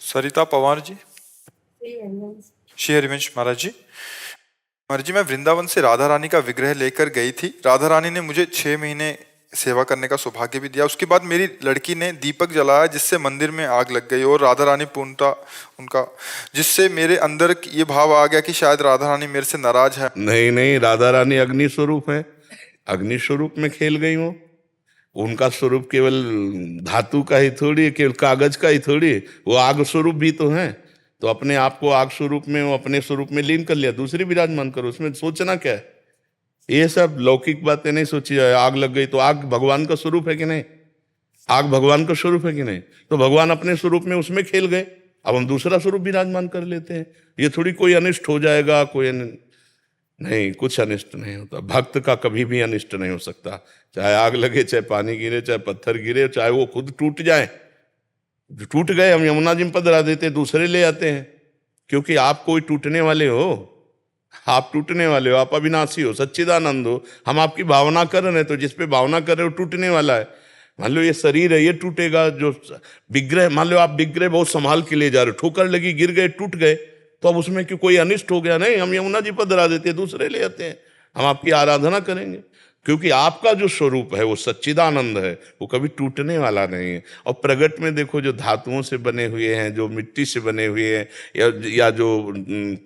सरिता पवार जी। श्री हरिवंश महाराज जी। महाराज जी, मैं वृंदावन से राधा रानी का विग्रह लेकर गई थी। राधा रानी ने मुझे 6 महीने सेवा करने का सौभाग्य भी दिया। उसके बाद मेरी लड़की ने दीपक जलाया जिससे मंदिर में आग लग गई और राधा रानी पूर्णतः उनका, जिससे मेरे अंदर ये भाव आ गया कि शायद राधा रानी मेरे से नाराज है। नहीं नहीं, राधा रानी अग्नि स्वरूप है, अग्नि स्वरूप में खेल गई हो। उनका स्वरूप केवल धातु का ही थोड़ी है, केवल कागज का ही थोड़ी है, वो आग स्वरूप भी तो है। तो अपने आप को आग स्वरूप में, वो अपने स्वरूप में लीन कर लिया, दूसरी विराजमान करो, उसमें सोचना क्या है? ये सब लौकिक बातें नहीं सोची जाए। आग लग गई तो आग भगवान का स्वरूप है कि नहीं? आग भगवान का स्वरूप है कि नहीं? तो भगवान अपने स्वरूप में उसमें खेल गए, अब हम दूसरा स्वरूप विराजमान कर लेते हैं। ये थोड़ी कोई अनिष्ट हो जाएगा, कोई नहीं, कुछ अनिष्ट नहीं होता। भक्त का कभी भी अनिष्ट नहीं हो सकता, चाहे आग लगे, चाहे पानी गिरे, चाहे पत्थर गिरे, चाहे वो खुद टूट जाए। टूट गए, हम यमुना जी में पधरा देते, दूसरे ले आते हैं, क्योंकि आप कोई टूटने वाले हो, आप टूटने वाले हो, आप अविनाशी हो, सच्चिदानंद हो। हम आपकी भावना कर रहे हैं, तो जिस पे भावना कर रहे हो टूटने वाला है। मान लो ये शरीर है, ये टूटेगा। जो विग्रह, मान लो आप विग्रह बहुत संभाल के ले जा रहे हो, ठोकर लगी, गिर गए, टूट गए, तो अब उसमें क्यों कोई अनिष्ट हो गया? नहीं, हम यमुना जी पर धरा देते हैं, दूसरे ले आते हैं, हम आपकी आराधना करेंगे, क्योंकि आपका जो स्वरूप है वो सच्चिदानंद है, वो कभी टूटने वाला नहीं है। और प्रगट में देखो, जो धातुओं से बने हुए हैं, जो मिट्टी से बने हुए हैं, या जो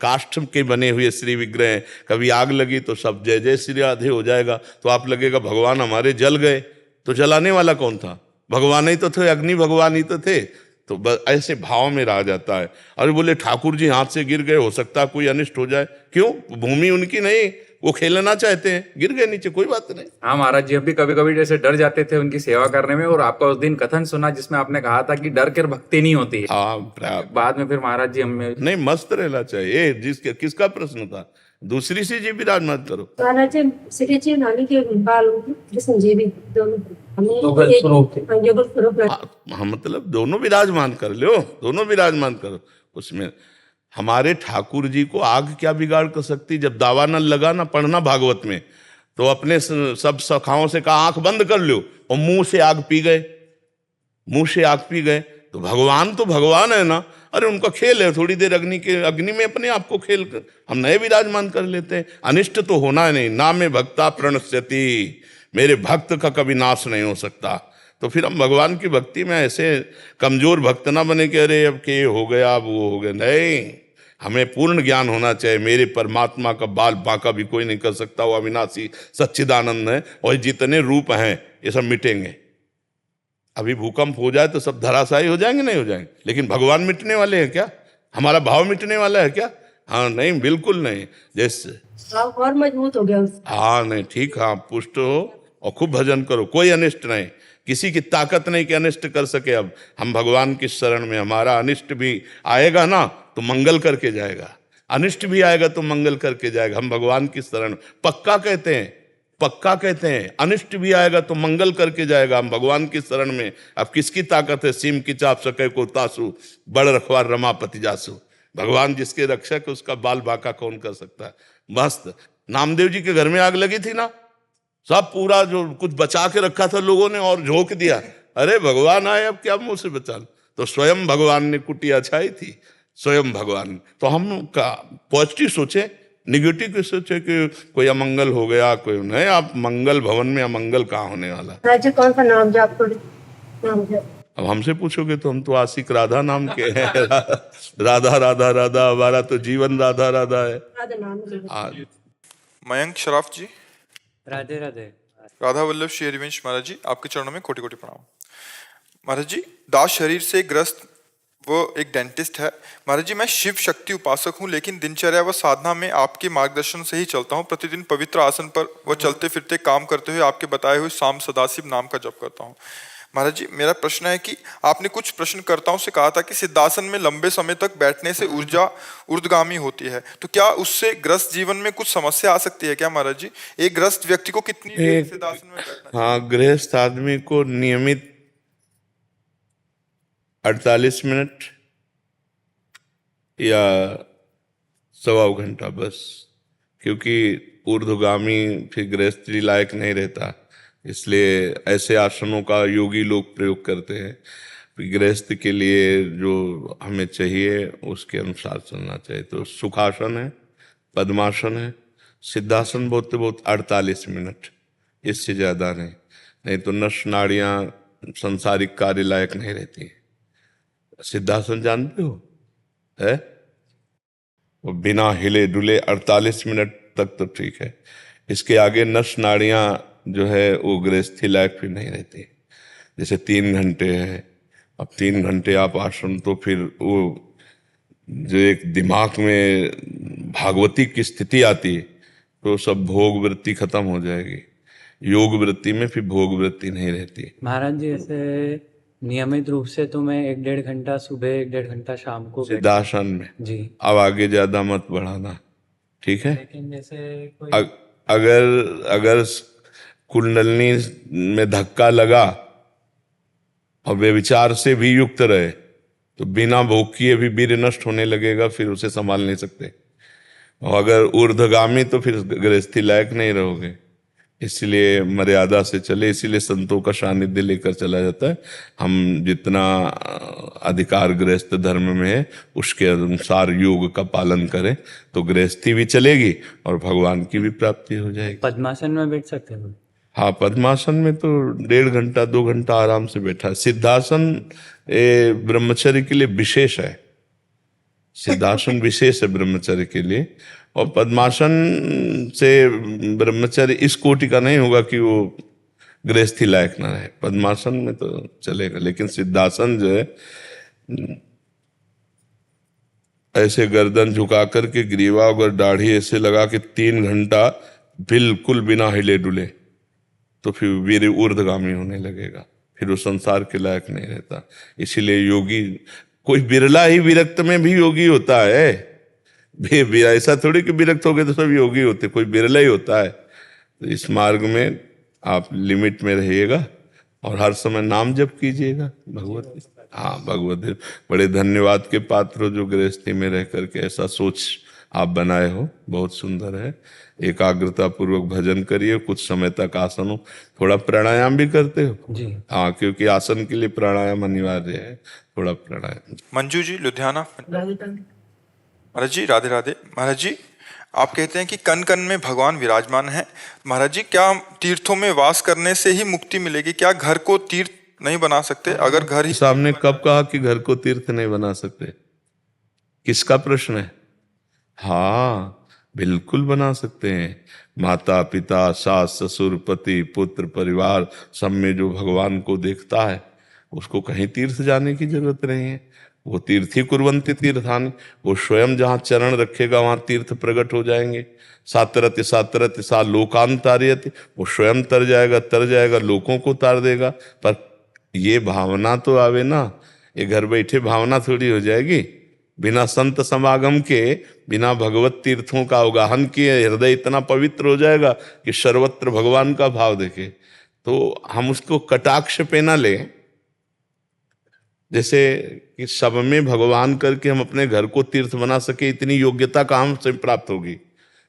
काष्ठ के बने हुए श्री विग्रह, कभी आग लगी तो सब जय जय श्री राधे हो जाएगा। तो आप लगेगा भगवान हमारे जल गए, तो जलाने वाला कौन था? भगवान ही तो थे, अग्नि भगवान ही तो थे। तो ऐसे भाव में रह जाता है। और बोले ठाकुर जी हाथ से गिर गए, हो सकता है कोई अनिष्ट हो जाए। क्यों? भूमि उनकी नहीं, वो खेलना चाहते हैं, गिर गए नीचे, कोई बात नहीं। हाँ महाराज जी, हम भी कभी कभी जैसे डर जाते थे उनकी सेवा करने में, और आपका उस दिन कथन सुना जिसमें आपने कहा था कि डर कर भक्ति नहीं होती है। हाँ, बाद में फिर महाराज जी हमें नहीं, मस्त रहना चाहिए। किसका प्रश्न था? दूसरी से जी विराजमान करो। महाराज जी, श्री जी नानी के बाल कृष्ण जी भी दोनों हाँ, मतलब दोनों विराजमान कर लो, दोनों विराजमान करो उसमें। हमारे ठाकुर जी को आग क्या बिगाड़ कर सकती? जब दावा न लगा ना पढ़ना भागवत में, तो अपने सब सखाओं से कहा आंख बंद कर लो, और मुंह से आग पी गए, मुंह से आग पी गए। तो भगवान है ना। अरे उनका खेल है, थोड़ी देर अग्नि में अपने आप को खेल कर हम नए विराजमान कर लेते हैं। अनिष्ट तो होना नहीं। ना में भक्ता प्रणश्यति, मेरे भक्त का कभी नाश नहीं हो सकता। तो फिर हम भगवान की भक्ति में ऐसे कमजोर भक्त ना बने कि अरे अब के हो गया, अब वो हो गया। नहीं, हमें पूर्ण ज्ञान होना चाहिए, मेरे परमात्मा का बाल बांका भी कोई नहीं कर सकता, वो अविनाशी सच्चिदानंद है, और जितने रूप हैं ये सब मिटेंगे। अभी भूकंप हो जाए तो सब धराशायी हो जाएंगे? नहीं हो जाएंगे। लेकिन भगवान मिटने वाले हैं क्या? हमारा भाव मिटने वाला है क्या? हाँ नहीं, बिल्कुल नहीं। जैसे और मजबूत हो गया। हाँ नहीं, ठीक, हाँ, पुष्ट हो और खूब भजन करो, कोई अनिष्ट नहीं, किसी की ताकत नहीं कि अनिष्ट कर सके। अब हम भगवान की शरण में, हमारा अनिष्ट भी आएगा ना तो मंगल करके जाएगा, अनिष्ट भी आएगा तो मंगल करके जाएगा। हम भगवान की शरण पक्का कहते हैं, पक्का कहते हैं। अनिष्ट भी आएगा तो मंगल करके जाएगा, हम भगवान की शरण में। अब किसकी ताकत है? सीम की चाप सके को तासु, बड़ रखवार रमापति जासु। भगवान जिसके रक्षक, उसका बाल बाका कौन कर सकता है? मस्त। नामदेव जी के घर में आग लगी थी ना, सब पूरा जो कुछ बचा के रखा था लोगों ने और झोंक दिया। अरे भगवान आए, अब क्या मुंह से बचा? तो स्वयं भगवान ने कुटिया छाई थी, स्वयं भगवान। तो हम का पॉजिटिव सोचे, निगेटिव के सोचे कि कोई अमंगल हो गया, कोई नहीं। आप मंगल भवन में अमंगल कहाँ होने वाला? राज्य कौन सा नाम जाप करें? अब हमसे पूछोगे तो हम तो आशिक राधा नाम के हैं। राधा राधा राधा, हमारा तो जीवन राधा राधा है। मयंक शराफ जी। राधे राधे। राधा वल्लभ श्री हरिवंश महाराज जी, आपके चरणों में कोटि कोटि प्रणाम। महाराज जी, दास शरीर से ग्रस्त वो एक डेंटिस्ट है। महाराज जी, मैं शिव शक्ति उपासक हूँ, लेकिन दिनचर्या व साधना में आपके मार्गदर्शन से ही चलता हूँ। प्रतिदिन पवित्र आसन पर व चलते फिरते काम करते हुए आपके बताए हुए शाम सदाशिव नाम का जप करता हूँ। महाराज जी, मेरा प्रश्न है कि आपने कुछ प्रश्नकर्ताओं से कहा था कि सिद्धासन में लंबे समय तक बैठने से ऊर्जा ऊर्ध्वगामी होती है, तो क्या उससे ग्रस्त जीवन में कुछ समस्या आ सकती है क्या? महाराज जी, एक ग्रस्त व्यक्ति को कितनी देर सिद्धासन में बैठना? हाँ, गृहस्थ आदमी को नियमित 48 मिनट या 1.25 घंटा बस, क्योंकि ऊर्ध्वगामी फिर गृहस्थी लायक नहीं रहता, इसलिए ऐसे आसनों का योगी लोग प्रयोग करते हैं। गृहस्थ के लिए जो हमें चाहिए उसके अनुसार चलना चाहिए। तो सुखासन है, पद्मासन है, सिद्धासन बहुत तो बहुत 48 मिनट, इससे ज़्यादा नहीं, नहीं तो नस नाड़ियाँ संसारिक कार्य लायक नहीं रहती। सिद्धासन जानते हो है, वो बिना हिले डुले 48 मिनट तक तो ठीक है, इसके आगे नस नाड़ियाँ जो है वो गृहस्थी लायक फिर नहीं रहती। जैसे 3 घंटे है, अब 3 घंटे आप आसन, तो फिर वो जो एक दिमाग में भागवती की स्थिति आती है तो सब भोग वृत्ति खत्म हो जाएगी। योग वृत्ति में फिर भोग वृत्ति नहीं रहती। महाराज जी, ऐसे नियमित रूप से तो मैं 1-1.5 घंटा सुबह, 1-1.5 घंटा शाम को सिद्धासन में जी। अब आगे ज्यादा मत बढ़ाना, ठीक है। लेकिन जैसे कोई अगर अगर कुंडलनी में धक्का लगा और व्यभिचार से भी युक्त रहे तो बिना भोग किए भी वीर्य नष्ट होने लगेगा, फिर उसे संभाल नहीं सकते। और अगर ऊर्ध्वगामी तो फिर गृहस्थी लायक नहीं रहोगे। इसलिए मर्यादा से चले, इसीलिए संतों का सानिध्य लेकर चला जाता है। हम जितना अधिकार गृहस्थ धर्म में है उसके अनुसार योग का पालन करें तो गृहस्थी भी चलेगी और भगवान की भी प्राप्ति हो जाएगी। पद्मासन में बैठ सकते हैं? हाँ, पद्मासन में तो 1.5 घंटा 2 घंटा आराम से बैठा। सिद्धासन ब्रह्मचर्य के लिए विशेष है, सिद्धासन विशेष है ब्रह्मचर्य के लिए। और पद्मासन से ब्रह्मचर्य इस कोटि का नहीं होगा कि वो गृहस्थी लायक ना रहे, पद्मासन में तो चलेगा। लेकिन सिद्धासन जो है ऐसे गर्दन झुका करके ग्रीवा और दाढ़ी ऐसे लगा के 3 घंटा बिल्कुल बिना हिले डुले तो फिर वीर ऊर्ध्वगामी होने लगेगा, फिर वो संसार के लायक नहीं रहता। इसीलिए योगी कोई बिरला ही विरक्त में भी योगी होता है। ऐसा थोड़ी कि विरक्त हो गए तो सब योगी होते, कोई बिरला ही होता है। तो इस मार्ग में आप लिमिट में रहिएगा और हर समय नाम जप कीजिएगा भगवत। हाँ, भगवत बड़े धन्यवाद के पात्र हो जो गृहस्थी में रह करके ऐसा सोच आप बनाए हो, बहुत सुंदर है। एकाग्रता पूर्वक भजन करिए, कुछ समय तक आसन हो, थोड़ा प्राणायाम भी करते हो जी। हाँ, क्योंकि आसन के लिए प्राणायाम अनिवार्य है, थोड़ा प्राणायाम। मंजू जी लुधियाना। महाराज जी राधे राधे। महाराज जी, आप कहते हैं कि कण कण में भगवान विराजमान है। महाराज जी, क्या तीर्थों में वास करने से ही मुक्ति मिलेगी? क्या घर को तीर्थ नहीं बना सकते? अगर घर ही सामने कब कहा कि घर को तीर्थ नहीं बना सकते? किसका प्रश्न है? हाँ, बिल्कुल बना सकते हैं। माता पिता सास ससुर पति पुत्र परिवार सब में जो भगवान को देखता है उसको कहीं तीर्थ जाने की जरूरत नहीं है। वो तीर्थी कुर्वन्ति तीर्थानि, वो स्वयं जहाँ चरण रखेगा वहाँ तीर्थ प्रकट हो जाएंगे। सातरति सातरति सा लोकांतार्यति, वो स्वयं तर जाएगा लोगों को तार देगा। पर ये भावना तो आवे ना, ये घर बैठे भावना थोड़ी हो जाएगी। बिना संत समागम के, बिना भगवत तीर्थों का अवगाहन किए हृदय इतना पवित्र हो जाएगा कि सर्वत्र भगवान का भाव देखे। तो हम उसको कटाक्ष पे ना लें, जैसे कि सब में भगवान करके हम अपने घर को तीर्थ बना सके, इतनी योग्यता कहाँ से प्राप्त होगी?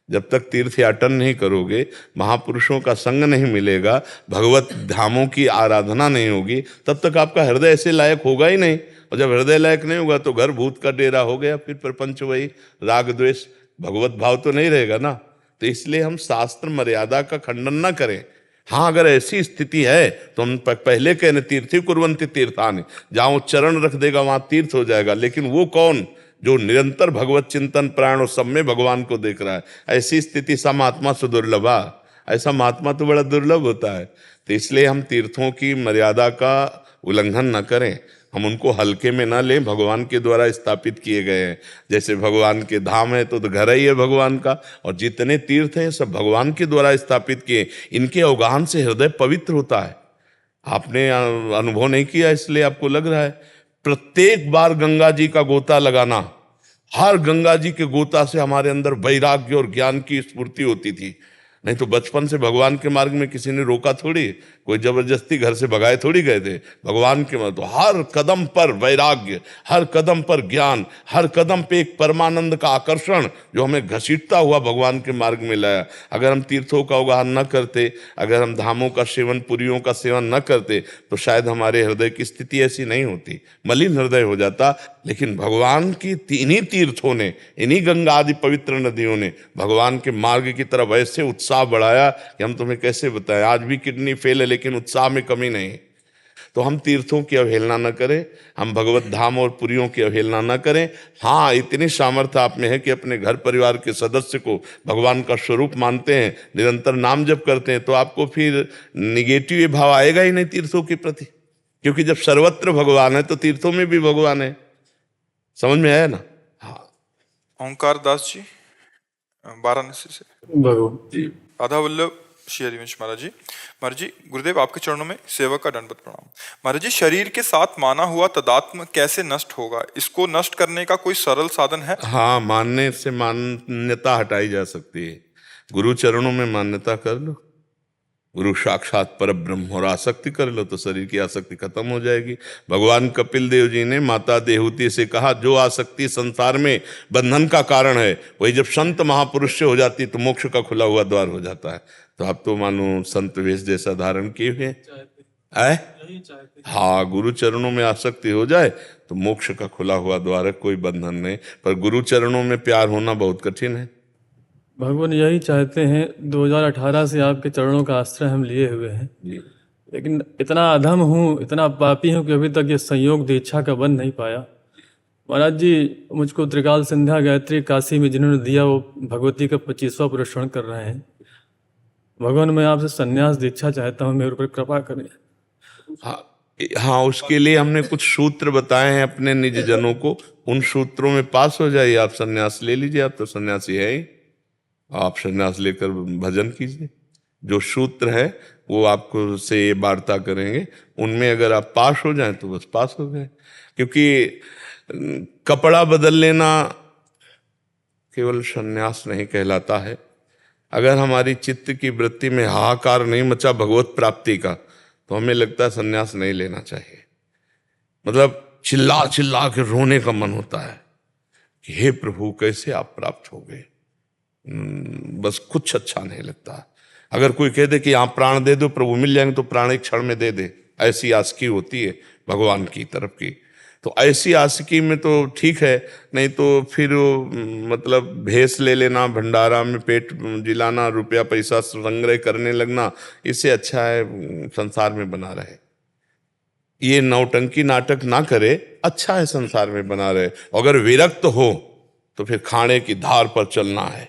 जब तक तीर्थ याटन नहीं करोगे, महापुरुषों का संग नहीं मिलेगा, भगवत धामों की आराधना नहीं होगी, तब तक आपका हृदय ऐसे लायक होगा ही नहीं। और जब हृदय लायक नहीं होगा तो घर भूत का डेरा हो गया, फिर प्रपंच वही राग द्वेष, भगवत भाव तो नहीं रहेगा ना। तो इसलिए हम शास्त्र मर्यादा का खंडन ना करें। हाँ, अगर ऐसी स्थिति है तो हम पहले कहने तीर्थी कुर्वन्ति तीर्थानि, जहाँ चरण रख देगा वहाँ तीर्थ हो जाएगा। लेकिन वो कौन जो निरंतर भगवत चिंतन प्राण और सब में भगवान को देख रहा है? ऐसी स्थिति सा महात्मा सुदुर्लभा, ऐसा महात्मा तो बड़ा दुर्लभ होता है। तो इसलिए हम तीर्थों की मर्यादा का उल्लंघन न करें, हम उनको हल्के में ना लें, भगवान के द्वारा स्थापित किए गए हैं। जैसे भगवान के धाम है तो घर ही है भगवान का, और जितने तीर्थ हैं सब भगवान के द्वारा स्थापित किए। इनके अवगाहन से हृदय पवित्र होता है। आपने अनुभव नहीं किया इसलिए आपको लग रहा है। प्रत्येक बार गंगा जी का गोता लगाना, हर गंगा जी के गोता से हमारे अंदर वैराग्य और ज्ञान की स्फूर्ति होती थी। नहीं तो बचपन से भगवान के मार्ग में किसी ने रोका थोड़ी, कोई जबरदस्ती घर से भगाए थोड़ी गए थे। भगवान के मार्ग तो हर कदम पर वैराग्य, हर कदम पर ज्ञान, हर कदम पे एक परमानंद का आकर्षण जो हमें घसीटता हुआ भगवान के मार्ग में लाया। अगर हम तीर्थों का उगाहन न करते, अगर हम धामों का सेवन, पुरियों का सेवन न करते, तो शायद हमारे हृदय की स्थिति ऐसी नहीं होती, मलिन हृदय हो जाता। लेकिन भगवान की इन्हीं तीर्थों ने, इन्हीं गंगा आदि पवित्र नदियों ने भगवान के मार्ग की तरफ ऐसे उत्साह बढ़ाया कि हम तुम्हें कैसे बताएं। आज भी किडनी फेल है लेकिन उत्साह में कमी नहीं। तो हम तीर्थों की अवहेलना न करें, हम भगवत धाम और पुरियों की अवहेलना न करें। हाँ, इतनी सामर्थ्य आप में है कि अपने घर परिवार के सदस्य को भगवान का स्वरूप मानते हैं, निरंतर नाम जप करते हैं, तो आपको फिर निगेटिव भाव आएगा ही नहीं तीर्थों के प्रति, क्योंकि जब सर्वत्र भगवान है तो तीर्थों में भी भगवान है। समझ में आया ना? हाँ। ओंकार दास जी वाराणसी से। भगवान जी। राधा वल्लभ श्री हरिवंश महाराज जी। महाराज जी, गुरुदेव आपके चरणों में सेवा का दंडवत प्रणाम। महाराज जी, शरीर के साथ माना हुआ तदात्म कैसे नष्ट होगा? इसको नष्ट करने का कोई सरल साधन है? हाँ, मानने से मान्यता हटाई जा सकती है। गुरु चरणों में मान्यता कर लो, गुरु साक्षात पर ब्रह्म, और आसक्ति कर लो तो शरीर की आसक्ति खत्म हो जाएगी। भगवान कपिल देव जी ने माता देहूति से कहा, जो आसक्ति संसार में बंधन का कारण है, वही जब संत महापुरुष से हो जाती तो मोक्ष का खुला हुआ द्वार हो जाता है। तो आप तो मानो संत वेश जैसा धारण किए हुए हैं। हाँ, गुरु चरणों में आसक्ति हो जाए तो मोक्ष का खुला हुआ द्वार है, कोई बंधन नहीं। पर गुरु चरणों में प्यार होना बहुत कठिन है। भगवान यही चाहते हैं, 2018 से आपके चरणों का आश्रय हम लिए हुए हैं, लेकिन इतना अधम हूँ, इतना पापी हूँ कि अभी तक ये संयोग दीक्षा का बन नहीं पाया। महाराज जी, मुझको त्रिकाल संध्या गायत्री काशी में जिन्होंने दिया, वो भगवती का 25वां पुरस्कार कर रहे हैं। भगवान, मैं आपसे संन्यास दीक्षा चाहता हूँ, मेरे ऊपर कृपा करें। हाँ, उसके लिए हमने कुछ सूत्र बताए हैं अपने निज जनों को, उन सूत्रों में पास हो जाइए, आप संन्यास ले लीजिए। आप तो सन्यासी है ही, आप संन्यास लेकर भजन कीजिए। जो सूत्र है वो आपको से ये वार्ता करेंगे, उनमें अगर आप पास हो जाएं तो बस पास हो गए। क्योंकि कपड़ा बदल लेना केवल संन्यास नहीं कहलाता है। अगर हमारी चित्त की वृत्ति में हाहाकार नहीं मचा भगवत प्राप्ति का, तो हमें लगता है संन्यास नहीं लेना चाहिए। मतलब चिल्ला चिल्ला के रोने का मन होता है कि हे प्रभु, कैसे आप प्राप्त हो गए। बस कुछ अच्छा नहीं लगता। अगर कोई कह दे कि आप प्राण दे दो, प्रभु मिल जाएंगे, तो प्राण एक क्षण में दे दे, ऐसी आशिकी होती है भगवान की तरफ की। तो ऐसी आशिकी में तो ठीक है, नहीं तो फिर मतलब भेष ले लेना, भंडारा में पेट जिलाना, रुपया पैसा संग्रह करने लगना, इससे अच्छा है संसार में बना रहे। ये नौटंकी नाटक ना करे, अच्छा है संसार में बना रहे। अगर विरक्त हो तो फिर खाने की धार पर चलना है।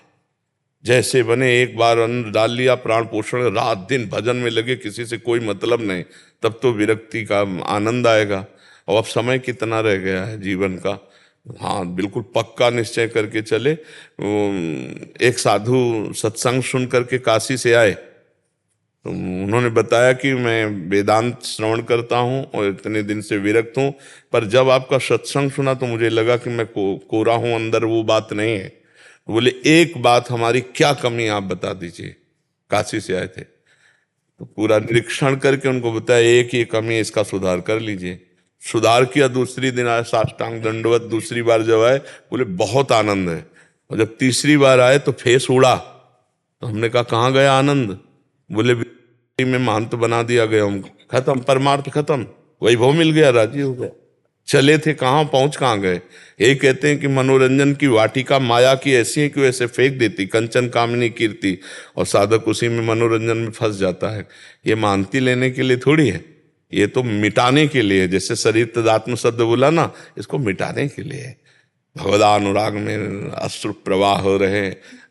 जैसे बने, एक बार अन्न डाल लिया, प्राण पोषण, रात दिन भजन में लगे, किसी से कोई मतलब नहीं, तब तो विरक्ति का आनंद आएगा। और अब समय कितना रह गया है जीवन का। हाँ, बिल्कुल पक्का निश्चय करके चले। एक साधु सत्संग सुन करके काशी से आए, तो उन्होंने बताया कि मैं वेदांत श्रवण करता हूँ और इतने दिन से विरक्त हूँ, पर जब आपका सत्संग सुना तो मुझे लगा कि मैं कोरा हूँ अंदर, वो बात नहीं है। बोले, एक बात हमारी क्या कमी आप बता दीजिए। काशी से आए थे तो पूरा निरीक्षण करके उनको बताया, एक ही कमी है, इसका सुधार कर लीजिए। सुधार किया, दूसरी दिन आए साष्टांग दंडवत। दूसरी बार जब आए बोले बहुत आनंद है। और जब तीसरी बार आए तो फेस उड़ा। तो हमने कहा, कहाँ गया आनंद? बोले, में महंत बना दिया गया हूँ, खत्म, परमार्थ खत्म, वैभव मिल गया, राजी हो गया। चले थे कहाँ, पहुंच कहाँ गए। ये कहते हैं कि मनोरंजन की वाटिका माया की ऐसी है कि वैसे फेंक देती, कंचन कामिनी कीर्ति, और साधक उसी में मनोरंजन में फंस जाता है। ये मानती लेने के लिए थोड़ी है, ये तो मिटाने के लिए। जैसे शरीर तदात्म शब्द बोला ना, इसको मिटाने के लिए। भगवदानुराग में अश्रु प्रवाह हो रहे,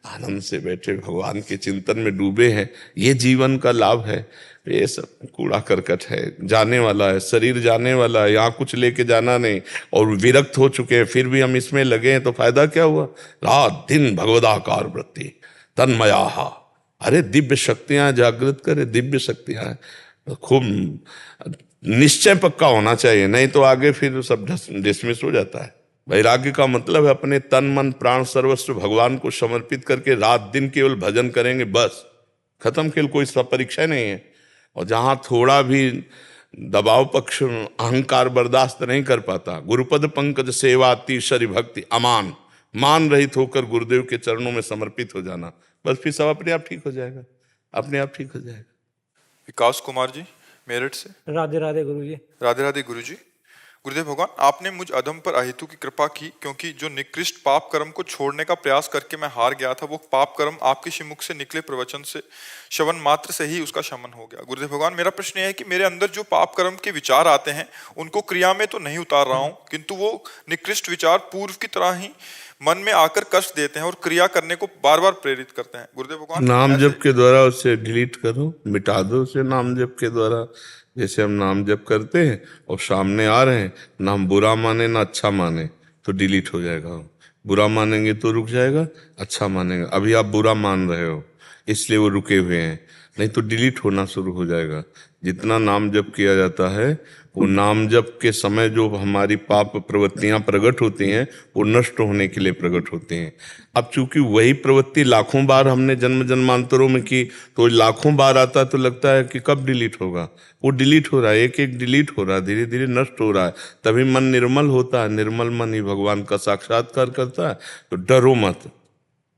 आनंद से बैठे भगवान के चिंतन में डूबे हैं, ये जीवन का लाभ है। ये सब कूड़ा करकट है, जाने वाला है, शरीर जाने वाला है, यहाँ कुछ लेके जाना नहीं। और विरक्त हो चुके हैं, फिर भी हम इसमें लगे हैं, तो फायदा क्या हुआ? रात दिन भगवदाकार वृत्ति तन्मया। अरे दिव्य शक्तियां जागृत करे, दिव्य शक्तियां खूब निश्चय पक्का होना चाहिए, नहीं तो आगे फिर सब डिसमिस हो जाता है। वैराग्य का मतलब है अपने तन मन प्राण सर्वस्व भगवान को समर्पित करके रात दिन केवल भजन करेंगे, बस खत्म खेल, कोई सब परीक्षा नहीं है। और जहां थोड़ा भी दबाव पक्ष अहंकार बर्दाश्त नहीं कर पाता, गुरुपद पंकज सेवा तीसरी भक्ति अमान, मान रहित होकर गुरुदेव के चरणों में समर्पित हो जाना, बस फिर सब अपने आप ठीक हो जाएगा, अपने आप ठीक हो जाएगा। विकास कुमार जी मेरठ से। राधे राधे गुरु जी। राधे राधे गुरु जी। गुरुदेव भगवान, आपने मुझ अधम पर अहेतु की कृपा की, क्योंकि जो निकृष्ट पाप कर्म को छोड़ने का प्रयास करके मैं हार गया था, वो पाप कर्म आपके श्रीमुख से निकले प्रवचन से श्रवण मात्र से ही उसका शमन हो गया। गुरुदेव भगवान, मेरा प्रश्न यह है कि मेरे अंदर जो पाप कर्म के विचार आते हैं उनको क्रिया में तो नहीं उतार रहा हूँ, किंतु वो निकृष्ट विचार पूर्व की तरह ही मन में आकर कष्ट देते हैं और क्रिया करने को बार बार प्रेरित करते हैं। गुरुदेव भगवान, नाम जप के द्वारा उसे डिलीट करो, मिटा दो उसे नाम जप के द्वारा। जैसे हम नाम जप करते हैं और सामने आ रहे हैं, ना हम बुरा माने ना अच्छा माने, तो डिलीट हो जाएगा। बुरा मानेंगे तो रुक जाएगा, अच्छा मानेंगे, अभी आप बुरा मान रहे हो इसलिए वो रुके हुए हैं, नहीं तो डिलीट होना शुरू हो जाएगा। जितना नाम जप किया जाता है, वो नाम जप के समय जो हमारी पाप प्रवृत्तियां प्रकट होती हैं वो नष्ट होने के लिए प्रकट होती हैं। अब चूंकि वही प्रवृत्ति लाखों बार हमने जन्म जन्मांतरों में की, तो लाखों बार आता तो लगता है कि कब डिलीट होगा, वो डिलीट हो रहा है, एक एक डिलीट हो रहा है, धीरे धीरे नष्ट हो रहा है। तभी मन निर्मल होता है, निर्मल मन ही भगवान का साक्षात्कार करता है। तो डरो मत,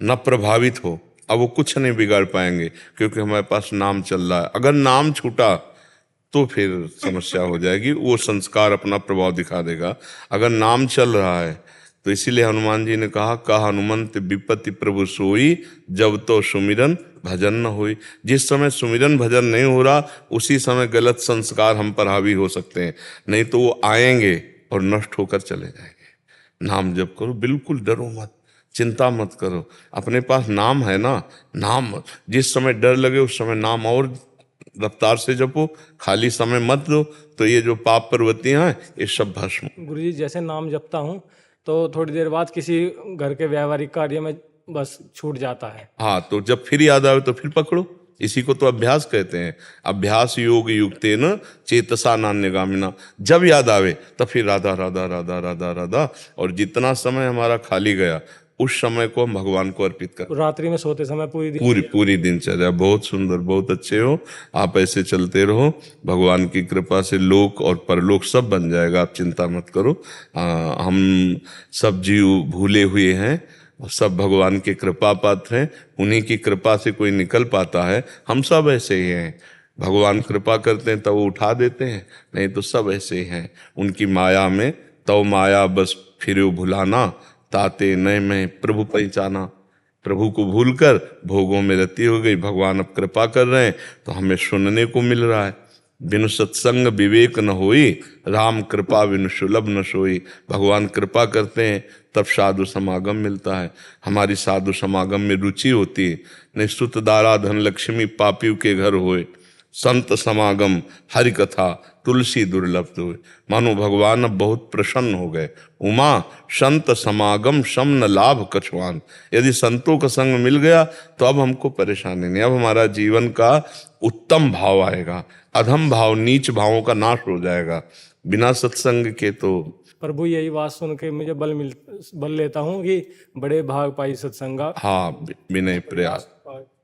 न प्रभावित हो, अब वो कुछ नहीं बिगाड़ पाएंगे, क्योंकि हमारे पास नाम चल रहा है। अगर नाम छूटा तो फिर समस्या हो जाएगी, वो संस्कार अपना प्रभाव दिखा देगा। अगर नाम चल रहा है तो इसीलिए हनुमान जी ने कहा हनुमंत विपत्ति प्रभु सोई, जब तो सुमिरन भजन न होई। जिस समय सुमिरन भजन नहीं हो रहा, उसी समय गलत संस्कार हम पर हावी हो सकते हैं, नहीं तो वो आएंगे और नष्ट होकर चले जाएंगे। नाम जप करो, बिल्कुल डरो मत, चिंता मत करो, अपने पास नाम है ना, नाम जिस समय डर लगे उस समय नाम और रफ्तार से जपो, खाली समय मत दो, तो ये जो पाप प्रवृत्तियां हैं ये सब भस्म। गुरु जी, जैसे नाम जपता हूँ तो थोड़ी देर बाद किसी घर के व्यावहारिक कार्य में बस छूट जाता है। हाँ, तो जब फिर याद आवे तो फिर पकड़ो, इसी को तो अभ्यास कहते हैं। अभ्यास योग युक्तेन चेतसा नान्यगामिना, जब याद आवे तब फिर राधा राधा राधा राधा राधा, और जितना समय हमारा खाली गया उस समय को हम भगवान को अर्पित कर। रात्रि में सोते समय पूरी दिनचर्या। बहुत सुंदर, बहुत अच्छे हो आप, ऐसे चलते रहो, भगवान की कृपा से लोक और परलोक सब बन जाएगा, आप चिंता मत करो। हम सब जीव भूले हुए हैं, सब भगवान के कृपा पात्र हैं, उन्हीं की कृपा से कोई निकल पाता है। हम सब ऐसे ही हैं, भगवान कृपा करते हैं तब वो उठा देते हैं, नहीं तो सब ऐसे ही हैं उनकी माया में। तव माया बस फिर भुलाना, ताते नए में प्रभु पहचाना। प्रभु को भूलकर भोगों में रति हो गई, भगवान अब कृपा कर रहे हैं तो हमें सुनने को मिल रहा है। बिनु सत्संग विवेक न होई, राम कृपा बिनु सुलभ न सोई। भगवान कृपा करते हैं तब साधु समागम मिलता है, हमारी साधु समागम में रुचि होती है। निस्तुत दारा धन लक्ष्मी पापियों के घर होए, संत समागम हरि कथा तुलसी दुर्लभ हुए। मानो भगवान अब बहुत प्रसन्न हो गए। उमा संत समागम समन लाभ कछुआन, यदि संतों का संग मिल गया तो अब हमको परेशानी नहीं, अब हमारा जीवन का उत्तम भाव आएगा, अधम भाव नीच भावों का नाश हो जाएगा। बिना सत्संग के तो प्रभु यही बात सुन के मुझे बल लेता हूँ कि बड़े भाग पाई सत्संगा। हाँ, विनय प्रयास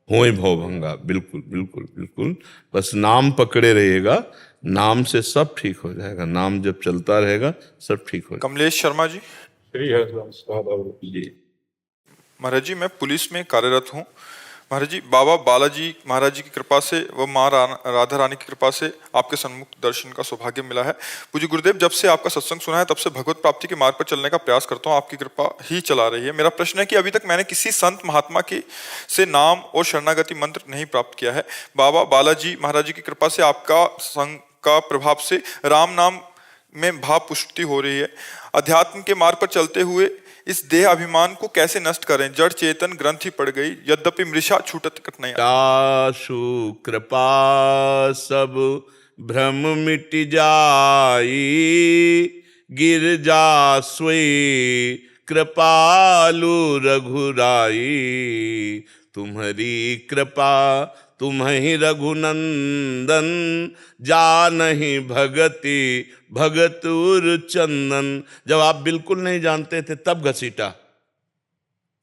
होय भवभंगा। बिल्कुल बिल्कुल बिल्कुल, बस नाम पकड़े रहिएगा, नाम से सब ठीक हो जाएगा, नाम जब चलता रहेगा सब ठीक हो जाएगा। कमलेश शर्मा जी। महाराज जी, मैं पुलिस में कार्यरत हूँ। महाराज जी, बाबा बालाजी महाराज जी की कृपा से व माँ राधा रानी की कृपा से आपके सन्मुख दर्शन का सौभाग्य मिला है। पूज्य गुरुदेव, जब से आपका सत्संग सुना है तब से भगवत प्राप्ति के मार्ग पर चलने का प्रयास करता हूँ, आपकी कृपा ही चला रही है। मेरा प्रश्न है कि अभी तक मैंने किसी संत महात्मा के से नाम और शरणागति मंत्र नहीं प्राप्त किया है। बाबा बालाजी महाराज जी की कृपा से आपका संग का प्रभाव से राम नाम में भाव पुष्टि हो रही है। अध्यात्म के मार्ग पर चलते हुए इस देह अभिमान को कैसे नष्ट करें? जड़ चेतन ग्रंथि पड़ गई, यद्यपि मृषा छूटत कठिनाई। दासु कृपा सब भ्रम मिट जाई, गिरजा सोई कृपालु रघुराई। तुम्हारी कृपा तुम्हि रघुनंदन, जानहि भगति भगतुर चंदन। जब आप बिल्कुल नहीं जानते थे तब घसीटा,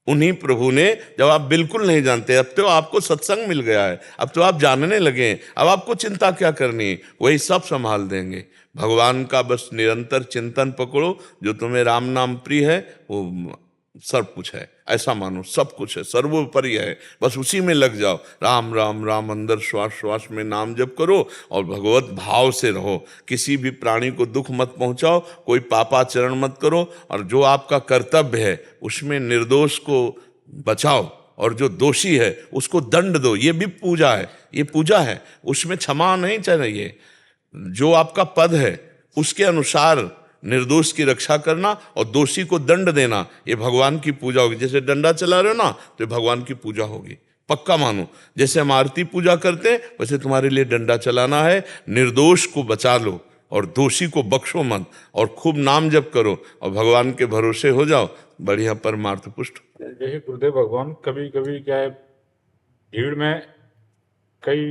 उन्हीं प्रभु ने, जब आप बिल्कुल नहीं जानते, अब तो आपको सत्संग मिल गया है, अब तो आप जानने लगे हैं, अब आपको चिंता क्या करनी है, वही सब संभाल देंगे। भगवान का बस निरंतर चिंतन पकड़ो, जो तुम्हें राम नाम प्रिय है वो सब कुछ है, ऐसा मानो सब कुछ है, सर्वोपरि है, बस उसी में लग जाओ। राम राम राम अंदर श्वास श्वास में नाम जप करो और भगवत भाव से रहो। किसी भी प्राणी को दुख मत पहुंचाओ, कोई पापाचरण मत करो, और जो आपका कर्तव्य है उसमें निर्दोष को बचाओ, और जो दोषी है उसको दंड दो। ये भी पूजा है, ये पूजा है, उसमें क्षमा नहीं चाहिए। जो आपका पद है उसके अनुसार निर्दोष की रक्षा करना और दोषी को दंड देना, ये भगवान की पूजा होगी। जैसे डंडा चला रहे हो ना, तो ये भगवान की पूजा होगी, पक्का मानो। जैसे हम आरती पूजा करते हैं, वैसे तुम्हारे लिए डंडा चलाना है। निर्दोष को बचा लो और दोषी को बख्शो मत, और खूब नाम जप करो और भगवान के भरोसे हो जाओ, बढ़िया परमार्थ पुष्ट। जैसे गुरुदेव भगवान, कभी कभी क्या है, भीड़ में कई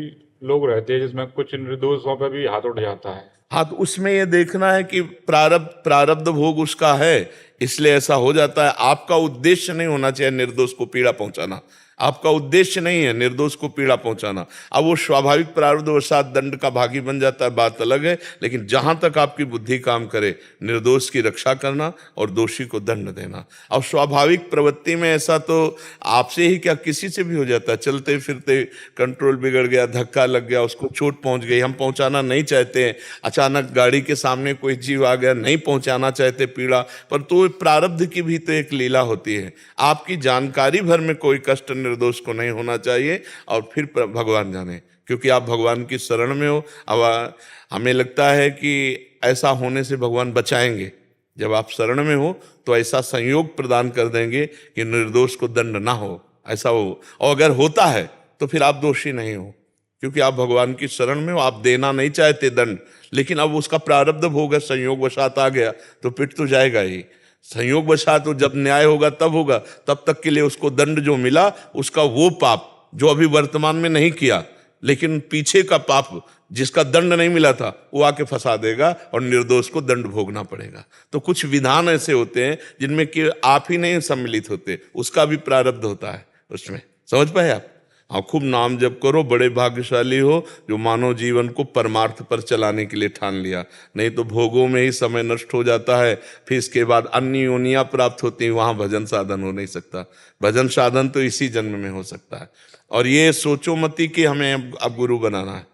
लोग रहते हैं जिसमें कुछ निर्दोषों पर भी हाथ उठ जाता है। हाँ, तो उसमें ये देखना है कि प्रारब्ध भोग उसका है, इसलिए ऐसा हो जाता है। आपका उद्देश्य नहीं होना चाहिए निर्दोष को पीड़ा पहुंचाना, आपका उद्देश्य नहीं है निर्दोष को पीड़ा पहुंचाना। अब वो स्वाभाविक प्रारब्धवशात दंड का भागी बन जाता है, बात अलग है, लेकिन जहां तक आपकी बुद्धि काम करे, निर्दोष की रक्षा करना और दोषी को दंड देना। अब स्वाभाविक प्रवृत्ति में ऐसा तो आपसे ही क्या, किसी से भी हो जाता है। चलते फिरते कंट्रोल बिगड़ गया, धक्का लग गया, उसको चोट पहुंच गई, हम पहुंचाना नहीं चाहते हैं, अचानक गाड़ी के सामने कोई जीव आ गया, नहीं पहुंचाना चाहते पीड़ा, पर तो प्रारब्ध की भी तो एक लीला होती है। आपकी जानकारी भर में कोई कष्ट निर्दोष को नहीं होना चाहिए, और फिर भगवान जाने, क्योंकि आप भगवान की शरण में हो। अब हमें लगता है कि ऐसा होने से भगवान बचाएंगे, जब आप शरण में हो तो ऐसा संयोग प्रदान कर देंगे कि निर्दोष को दंड ना हो, ऐसा हो। और अगर होता है तो फिर आप दोषी नहीं हो, क्योंकि आप भगवान की शरण में हो, आप देना नहीं चाहते दंड, लेकिन अब उसका प्रारब्ध भोग है, संयोग वशात आ गया तो पिट तो जाएगा ही। संयोग वशात तो जब न्याय होगा तब होगा, तब तक के लिए उसको दंड जो मिला, उसका वो पाप जो अभी वर्तमान में नहीं किया, लेकिन पीछे का पाप जिसका दंड नहीं मिला था, वो आके फंसा देगा और निर्दोष को दंड भोगना पड़ेगा। तो कुछ विधान ऐसे होते हैं जिनमें कि आप ही नहीं सम्मिलित होते, उसका भी प्रारब्ध होता है उसमें। समझ पाए आप? हाँ, खूब नाम जप करो, बड़े भाग्यशाली हो जो मानव जीवन को परमार्थ पर चलाने के लिए ठान लिया। नहीं तो भोगों में ही समय नष्ट हो जाता है, फिर इसके बाद अन्य योनियां प्राप्त होती हैं, वहां भजन साधन हो नहीं सकता। भजन साधन तो इसी जन्म में हो सकता है। और ये सोचो मती कि हमें अब गुरु बनाना है,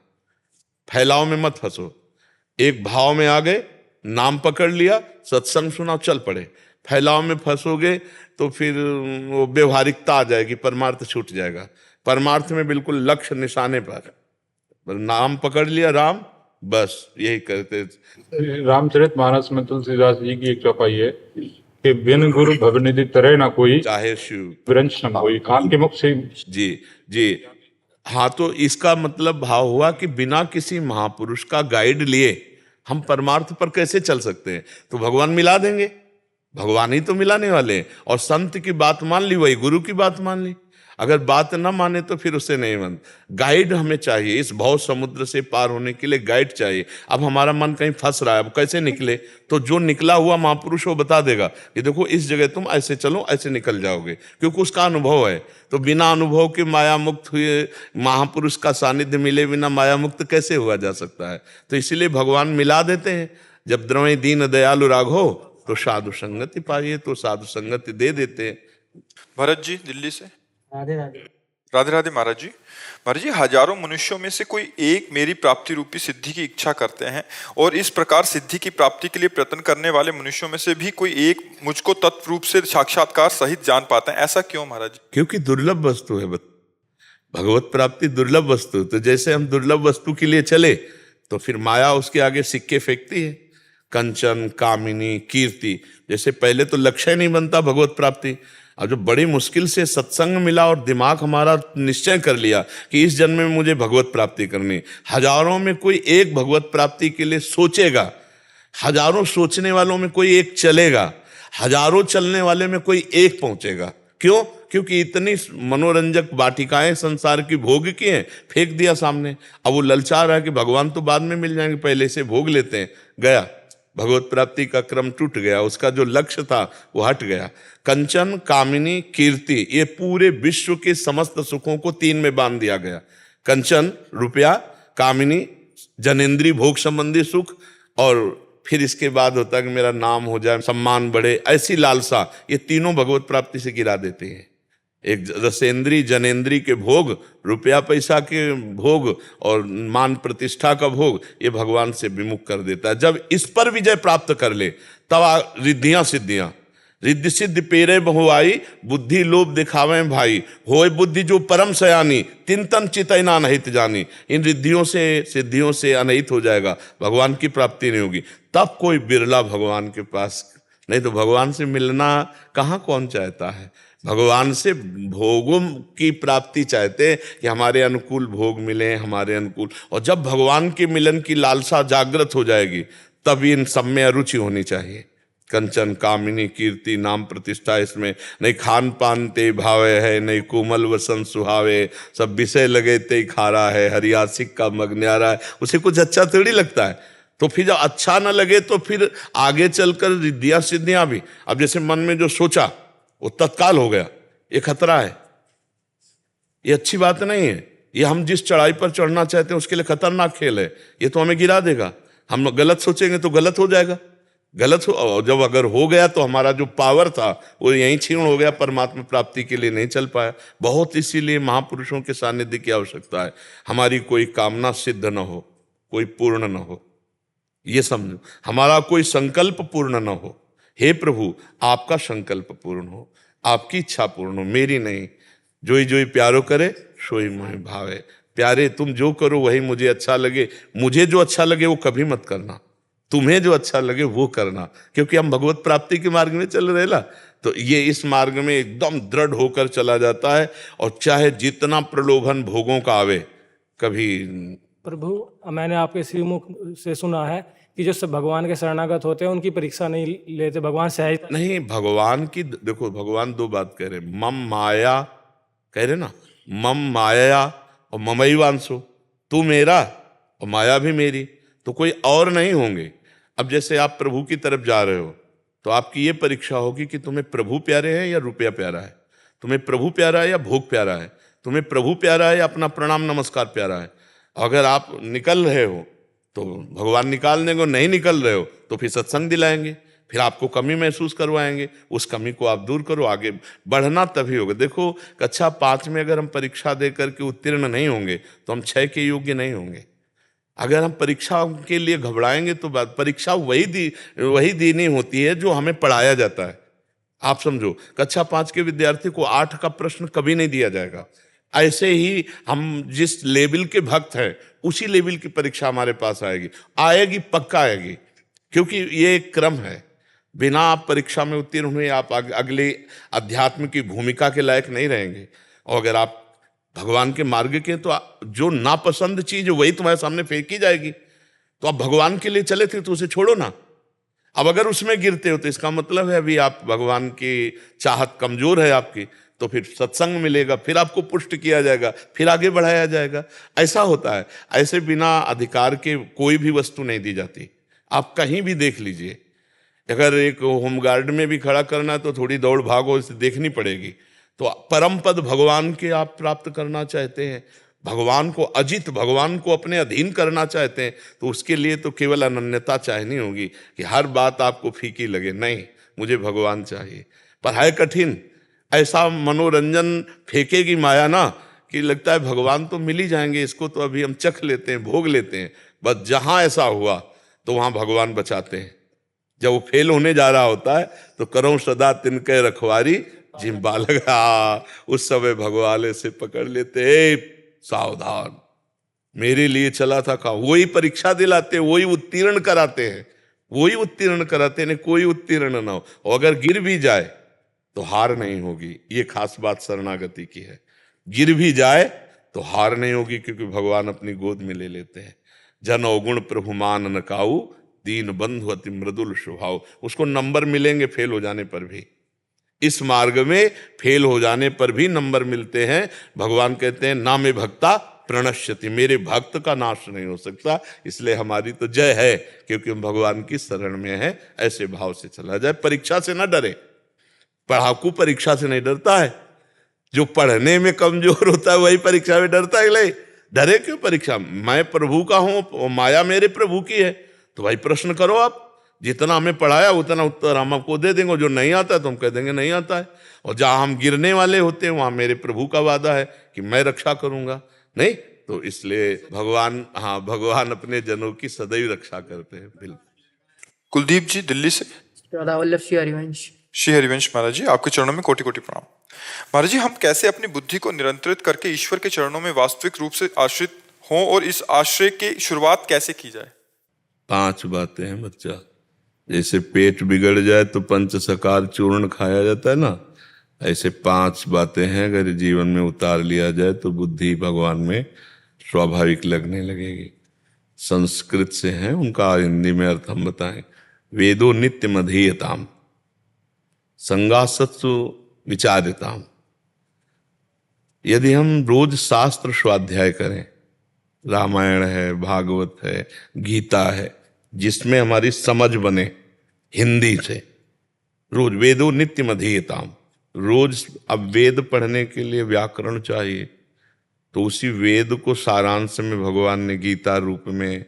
फैलाव में मत फंसो। एक भाव में आ गए, नाम पकड़ लिया, सत्संग सुना, चल पड़े। फैलाव में फंसोगे तो फिर वो व्यवहारिकता आ जाएगी, परमार्थ छूट जाएगा। परमार्थ में बिल्कुल लक्ष्य निशाने पर, नाम पकड़ लिया राम, बस यही करते। रामचरितमानस में तुलसीदास जी की एक चौपाई है कि बिन गुरु भवनिधि तरह ना कोई, चाहे शिव विरंच न कोई। आपके मुख से जी जी। हाँ, तो इसका मतलब भाव हुआ कि बिना किसी महापुरुष का गाइड लिए हम परमार्थ पर कैसे चल सकते हैं? तो भगवान मिला देंगे, भगवान ही तो मिलाने वाले हैं। और संत की बात मान ली, वही गुरु की बात मान ली। अगर बात ना माने तो फिर उसे नहीं मान। गाइड हमें चाहिए, इस भव समुद्र से पार होने के लिए गाइड चाहिए। अब हमारा मन कहीं फंस रहा है, अब कैसे निकले? तो जो निकला हुआ महापुरुष वो बता देगा कि देखो इस जगह तुम ऐसे चलो, ऐसे निकल जाओगे, क्योंकि उसका अनुभव है। तो बिना अनुभव के माया मुक्त हुए महापुरुष का सानिध्य मिले बिना माया मुक्त कैसे हुआ जा सकता है? तो इसीलिए भगवान मिला देते हैं। जब द्रवै दीन दयालु राघो तो साधु संगति पाइए, तो साधु संगति दे देते हैं। भरत जी दिल्ली से। राधे राधे। राधे राधे महाराज जी। महाराज जी, हजारों मनुष्यों में से कोई एक मेरी प्राप्ति रूपी सिद्धि की इच्छा करते हैं, और इस प्रकार सिद्धि की प्राप्ति के लिए प्रयत्न करने वाले मनुष्यों में से भी कोई एक मुझको तत्व रूप से साक्षात्कार सहित जान पाते हैं। ऐसा क्यों महाराज जी? क्योंकि दुर्लभ वस्तु है भगवत प्राप्ति, दुर्लभ वस्तु। तो जैसे हम दुर्लभ वस्तु के लिए चले तो फिर माया उसके आगे सिक्के फेंकती है। कंचन, कामिनी, कीर्ति, जैसे पहले तो लक्ष्य नहीं बनता भगवत प्राप्ति। और जो बड़ी मुश्किल से सत्संग मिला और दिमाग हमारा निश्चय कर लिया कि इस जन्म में मुझे भगवत प्राप्ति करनी, हजारों में कोई एक भगवत प्राप्ति के लिए सोचेगा, हजारों सोचने वालों में कोई एक चलेगा, हजारों चलने वाले में कोई एक पहुंचेगा। क्यों? क्योंकि इतनी मनोरंजक वाटिकाएं संसार की भोग की हैं, फेंक दिया सामने। अब वो ललचा रहा है कि भगवान तो बाद में मिल जाएंगे, पहले से भोग लेते हैं। गया भगवत प्राप्ति का क्रम टूट गया, उसका जो लक्ष्य था वो हट गया। कंचन, कामिनी, कीर्ति, ये पूरे विश्व के समस्त सुखों को 3 में बांध दिया गया। कंचन रुपया, कामिनी जनेंद्री भोग संबंधी सुख, और फिर इसके बाद होता है कि मेरा नाम हो जाए, सम्मान बढ़े, ऐसी लालसा, ये तीनों भगवत प्राप्ति से गिरा देते हैं। एक रसेंद्री जनेंद्री के भोग, रुपया पैसा के भोग और मान प्रतिष्ठा का भोग, ये भगवान से विमुख कर देता है। जब इस पर विजय प्राप्त कर ले तब रिद्धियां सिद्धियां, रिद्धि सिद्धि पेरे बहुआई, बुद्धि लोभ दिखावे भाई, होय बुद्धि जो परम सयानी, तिन तन चितैना अनहित जानी। इन रिद्धियों से सिद्धियों से अनहित हो जाएगा, भगवान की प्राप्ति नहीं होगी। तब कोई बिरला भगवान के पास, नहीं तो भगवान से मिलना कहाँ कौन चाहता है। भगवान से भोगों की प्राप्ति चाहते हैं कि हमारे अनुकूल भोग मिले, हमारे अनुकूल। और जब भगवान के मिलन की लालसा जागृत हो जाएगी तब इन सब में अरुचि होनी चाहिए। कंचन, कामिनी, कीर्ति, नाम प्रतिष्ठा, इसमें नहीं खान पान ते भावे है, नहीं कोमल वसन सुहावे, सब विषय लगे ते खारा है, हरियासिक का मग न्यारा है। उसे कुछ अच्छा थोड़ी लगता है। तो फिर जब अच्छा न लगे तो फिर आगे चलकर रिद्धियां सिद्धियां भी, अब जैसे मन में जो सोचा वो तत्काल हो गया, ये खतरा है, ये अच्छी बात नहीं है। ये हम जिस चढ़ाई पर चढ़ना चाहते हैं उसके लिए खतरनाक खेल है। ये तो हमें गिरा देगा। हम गलत सोचेंगे तो गलत हो जाएगा, गलत हो, और जब अगर हो गया तो हमारा जो पावर था वो यहीं क्षीण हो गया, परमात्मा प्राप्ति के लिए नहीं चल पाया। बहुत इसीलिए महापुरुषों के सानिध्य की आवश्यकता है। हमारी कोई कामना सिद्ध न हो, कोई पूर्ण न हो, ये समझो, हमारा कोई संकल्प पूर्ण न हो। हे प्रभु आपका संकल्प पूर्ण हो, आपकी इच्छा पूर्ण हो, मेरी नहीं। जोई जोई प्यारो करे सोई मोहि भावे। प्यारे तुम जो करो वही मुझे अच्छा लगे, मुझे जो अच्छा लगे वो कभी मत करना, तुम्हें जो अच्छा लगे वो करना, क्योंकि हम भगवत प्राप्ति के मार्ग में चल रहे ना। तो ये इस मार्ग में एकदम दृढ़ होकर चला जाता है, और चाहे जितना प्रलोभन भोगों का आवे कभी। प्रभु मैंने आपके श्रीमुख से सुना है कि जो सब भगवान के शरणागत होते हैं उनकी परीक्षा नहीं लेते, भगवान सहज नहीं, भगवान की देखो, भगवान 2 बात कह रहे, मम माया कह रहे ना, मम माया और ममैवांशो, तू मेरा और माया भी मेरी, तो कोई और नहीं होंगे। अब जैसे आप प्रभु की तरफ जा रहे हो तो आपकी ये परीक्षा होगी कि तुम्हें प्रभु प्यारे हैं या रुपया प्यारा है, तुम्हें प्रभु प्यारा है या भोग प्यारा है, तुम्हें प्रभु प्यारा है या अपना प्रणाम नमस्कार प्यारा है। अगर आप निकल रहे हो तो भगवान निकाल देंगे, नहीं निकल रहे हो तो फिर सत्संग दिलाएंगे, फिर आपको कमी महसूस करवाएंगे, उस कमी को आप दूर करो, आगे बढ़ना तभी होगा। देखो कक्षा 5 में अगर हम परीक्षा दे करके उत्तीर्ण नहीं होंगे तो हम 6 के योग्य नहीं होंगे। अगर हम परीक्षा के लिए घबराएंगे तो परीक्षा वही देनी होती है जो हमें पढ़ाया जाता है। आप समझो, कक्षा 5 के विद्यार्थी को 8 का प्रश्न कभी नहीं दिया जाएगा। ऐसे ही हम जिस लेवल के भक्त हैं उसी लेवल की परीक्षा हमारे पास आएगी, पक्का आएगी, क्योंकि ये एक क्रम है। बिना आप परीक्षा में उत्तीर्ण हुए आप अगले अध्यात्म की भूमिका के लायक नहीं रहेंगे। और अगर आप भगवान के मार्ग के, तो जो नापसंद चीज वही तुम्हारे सामने फेंकी जाएगी। तो आप भगवान के लिए चले थे तो उसे छोड़ो ना। अब अगर उसमें गिरते हो तो इसका मतलब है अभी आप भगवान की चाहत कमजोर है आपकी, तो फिर सत्संग मिलेगा, फिर आपको पुष्ट किया जाएगा, फिर आगे बढ़ाया जाएगा। ऐसा होता है। ऐसे बिना अधिकार के कोई भी वस्तु नहीं दी जाती। आप कहीं भी देख लीजिए, अगर एक होमगार्ड में भी खड़ा करना है तो थोड़ी दौड़ भागो इसे देखनी पड़ेगी। तो परम पद भगवान के आप प्राप्त करना चाहते हैं, भगवान को अजित, भगवान को अपने अधीन करना चाहते हैं, तो उसके लिए तो केवल अनन्यता चाहिए होगी कि हर बात आपको फीकी लगे। नहीं, मुझे भगवान चाहिए। पर है कठिन, ऐसा मनोरंजन फेंकेगी माया ना कि लगता है भगवान तो मिल ही जाएंगे, इसको तो अभी हम चख लेते हैं, भोग लेते हैं। बस जहां ऐसा हुआ तो वहां भगवान बचाते हैं। जब वो फेल होने जा रहा होता है तो करो सदा तिनके रखवारी जिम बालक, उस समय भगवान से पकड़ लेते, सावधान, मेरे लिए चला था का। वही परीक्षा दिलाते, वही उत्तीर्ण कराते हैं, वही उत्तीर्ण कराते हैं, कोई उत्तीर्ण ना हो। और अगर गिर भी जाए तो हार नहीं होगी। ये खास बात शरणागति की है। गिर भी जाए तो हार नहीं होगी, क्योंकि भगवान अपनी गोद में ले लेते हैं। जन अवगुण प्रभु मान न काऊ, दीन बंधु अति मृदुल स्वभाव। उसको नंबर मिलेंगे फेल हो जाने पर भी। इस मार्ग में फेल हो जाने पर भी नंबर मिलते हैं। भगवान कहते हैं ना में भक्ता प्रणश्यति, मेरे भक्त का नाश नहीं हो सकता, इसलिए हमारी तो जय है क्योंकि हम भगवान की शरण में है। ऐसे भाव से चला जाए, परीक्षा से ना डरे। पढ़ाकू परीक्षा से नहीं डरता है, जो पढ़ने में कमजोर होता है वही परीक्षा में डरता है। ले डरे क्यों परीक्षा? मैं प्रभु का हूं, माया मेरे प्रभु की है, तो भाई प्रश्न करो आप। जितना हमें पढ़ाया उतना उत्तर हम आपको दे देंगे, जो नहीं आता है तो हम कह देंगे नहीं आता है। और जहां हम गिरने वाले होते हैं वहां मेरे प्रभु का वादा है कि मैं रक्षा करूंगा। नहीं तो इसलिए भगवान, हाँ, भगवान अपने जनों की सदैव रक्षा करते हैं। बिल्कुल। कुलदीप जी दिल्ली से। राधा वल्लभ श्री हरिवंश। श्री हरिवंश महाराज जी, आपके चरणों में कोटि कोटि प्रणाम। महाराज जी, हम कैसे अपनी बुद्धि को नियंत्रित करके ईश्वर के चरणों में वास्तविक रूप से आश्रित हों और इस आश्रय की शुरुआत कैसे की जाए? 5 बातें हैं बच्चा। जैसे पेट बिगड़ जाए तो पंचसकार चूर्ण खाया जाता है ना, ऐसे 5 बातें हैं, अगर जीवन में उतार लिया जाए तो बुद्धि भगवान में स्वाभाविक लगने लगेगी। संस्कृत से हैं, उनका हिंदी में अर्थ हम बताएं। वेदो नित्यम अधीयताम, संगासत्सु विचार्यताम। यदि हम रोज शास्त्र स्वाध्याय करें, रामायण है, भागवत है, गीता है, जिसमें हमारी समझ बने हिंदी से, रोज वेदो नित्यम अधीयताम, रोज। अब वेद पढ़ने के लिए व्याकरण चाहिए, तो उसी वेद को सारांश में भगवान ने गीता रूप में,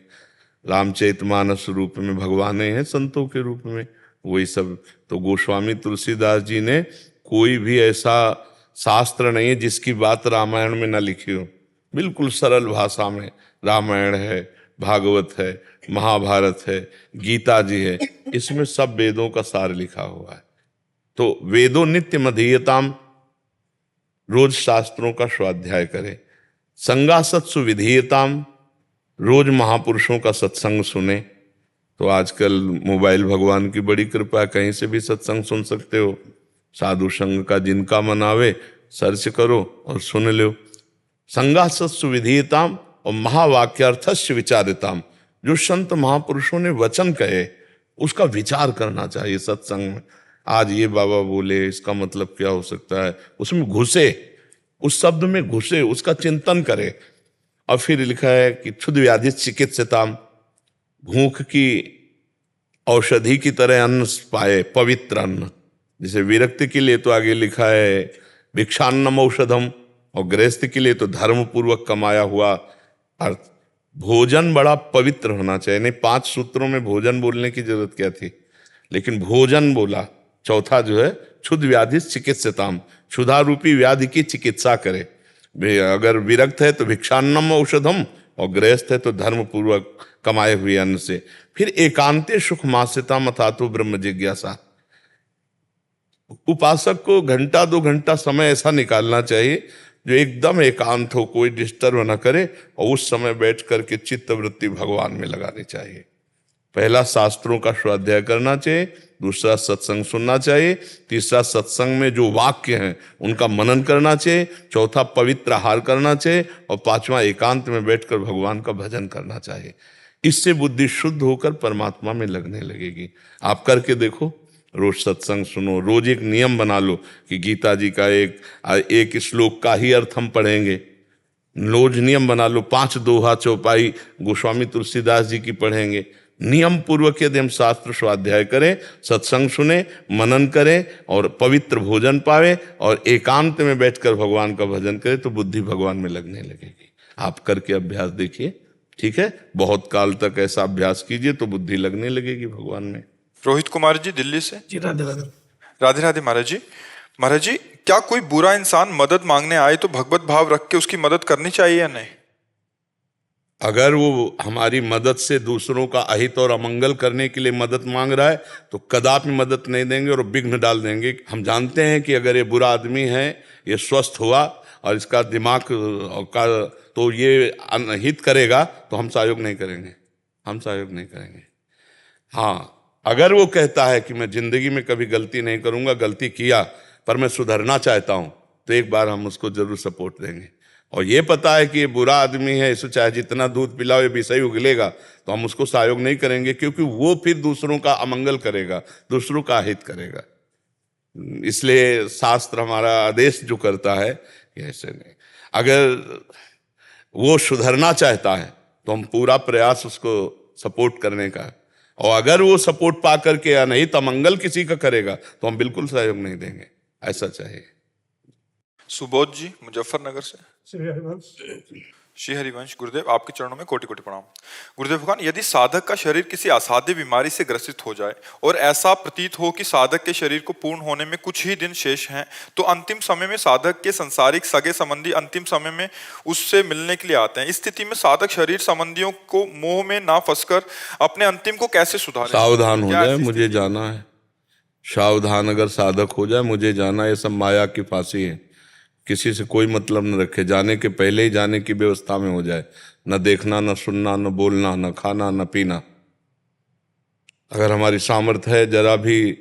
रामचरितमानस रूप में भगवान हैं संतों के रूप में, वही सब। तो गोस्वामी तुलसीदास जी ने कोई भी ऐसा शास्त्र नहीं है जिसकी बात रामायण में न लिखी हो, बिल्कुल सरल भाषा में रामायण है, भागवत है, महाभारत है, गीता जी है, इसमें सब वेदों का सार लिखा हुआ है। तो वेदों नित्यम अधीयताम, रोज शास्त्रों का स्वाध्याय करें। संगासत्सु विधीयताम, रोज महापुरुषों का सत्संग सुने। तो आजकल मोबाइल भगवान की बड़ी कृपा है, कहीं से भी सत्संग सुन सकते हो। साधु संग का जिनका मनावे सर्च करो और सुन लो। संगासत्सु विधीयताम और महावाक्यार्थस्य विचारिताम, जो संत महापुरुषों ने वचन कहे उसका विचार करना चाहिए सत्संग में। आज ये बाबा बोले, इसका मतलब क्या हो सकता है, उसमें घुसे, उस शब्द में घुसे, उसका चिंतन करे। और फिर लिखा है कि क्षुद्र व्याधि चिकित्सिताम, भूख की औषधि की तरह अन्न पाए, पवित्र अन्न। जैसे विरक्ति के लिए तो आगे लिखा है भिक्षान्नम औषधम, और गृहस्थ के लिए तो धर्म पूर्वक कमाया हुआ अर्थ। भोजन बड़ा पवित्र होना चाहिए। नहीं 5 सूत्रों में भोजन बोलने की जरूरत क्या थी, लेकिन भोजन बोला। चौथा जो है क्षुद्र व्याधि चिकित्सिताम, क्षुधा रूपी व्याधि की चिकित्सा करे। अगर विरक्त है तो भिक्षान्नम औषधम, और गृहस्थ है तो धर्म पूर्वक कमाए हुए अन्न से। फिर एकांते सुख मास्यताम अथातो ब्रह्म जिज्ञासा। उपासक को 1-2 घंटा समय ऐसा निकालना चाहिए जो एकदम एकांत हो, कोई डिस्टर्ब न करे, और उस समय बैठ करके चित्त वृत्ति भगवान में लगानी चाहिए। पहला शास्त्रों का स्वाध्याय करना चाहिए, दूसरा सत्संग सुनना चाहिए, तीसरा सत्संग में जो वाक्य हैं उनका मनन करना चाहिए, चौथा पवित्र आहार करना चाहिए, और 5वां एकांत में बैठकर भगवान का भजन करना चाहिए। इससे बुद्धि शुद्ध होकर परमात्मा में लगने लगेगी। आप करके देखो, रोज सत्संग सुनो, रोज एक नियम बना लो कि गीता जी का एक श्लोक का ही अर्थ हम पढ़ेंगे। रोज नियम बना लो, 5 दोहा चौपाई गोस्वामी तुलसीदास जी की पढ़ेंगे। नियम पूर्वक यदि हम शास्त्र स्वाध्याय करें, सत्संग सुने, मनन करें और पवित्र भोजन पावे और एकांत में बैठकर भगवान का भजन करें, तो बुद्धि भगवान में लगने लगेगी। आप करके अभ्यास देखिए, ठीक है? बहुत काल तक ऐसा अभ्यास कीजिए तो बुद्धि लगने लगेगी भगवान में। रोहित कुमार जी दिल्ली से। जी राधे राधे। राधे राधे महाराज जी। महाराज जी, क्या कोई बुरा इंसान मदद मांगने आए तो भगवत भाव रख के उसकी मदद करनी चाहिए या नहीं? अगर वो हमारी मदद से दूसरों का अहित और अमंगल करने के लिए मदद मांग रहा है तो कदापि मदद नहीं देंगे और विघ्न डाल देंगे। हम जानते हैं कि अगर ये बुरा आदमी है, ये स्वस्थ हुआ और इसका दिमाग का तो ये अनहित करेगा, तो हम सहयोग नहीं करेंगे, हम सहयोग नहीं करेंगे। हाँ, अगर वो कहता है कि मैं जिंदगी में कभी गलती नहीं करूंगा, गलती किया पर मैं सुधरना चाहता हूं, तो एक बार हम उसको जरूर सपोर्ट देंगे। और ये पता है कि ये बुरा आदमी है, इसे चाहे जितना दूध पिलाओ ये विषय उगलेगा, तो हम उसको सहयोग नहीं करेंगे, क्योंकि वो फिर दूसरों का अमंगल करेगा, दूसरों का अहित करेगा। इसलिए शास्त्र हमारा आदेश जो करता है, ऐसे नहीं। अगर वो सुधरना चाहता है तो हम पूरा प्रयास उसको सपोर्ट करने का है। और अगर वो सपोर्ट पा करके या नहीं तो मंगल किसी का करेगा तो हम बिल्कुल सहयोग नहीं देंगे, ऐसा चाहिए। सुबोध जी मुजफ्फरनगर से। श्री हरिवंश गुरुदेव, आपके चरणों में कोटि कोटि प्रणाम। गुरुदेव भगवान, यदि साधक का शरीर किसी असाध्य बीमारी से ग्रसित हो जाए और ऐसा प्रतीत हो कि साधक के शरीर को पूर्ण होने में कुछ ही दिन शेष हैं, तो अंतिम समय में साधक के संसारिक सगे संबंधी अंतिम समय में उससे मिलने के लिए आते हैं। इस स्थिति में साधक शरीर संबंधियों को मोह में ना फंसकर अपने अंतिम को कैसे सुधारे? सावधान हो क्या जाए, ऐसी मुझे जाना है। सावधान अगर साधक हो जाए, मुझे जाना, ये सब माया की फांसी है। किसी से कोई मतलब न रखे, जाने के पहले ही जाने की व्यवस्था में हो जाए। न देखना, न सुनना, न बोलना, न खाना, न पीना। अगर हमारी सामर्थ्य है जरा भी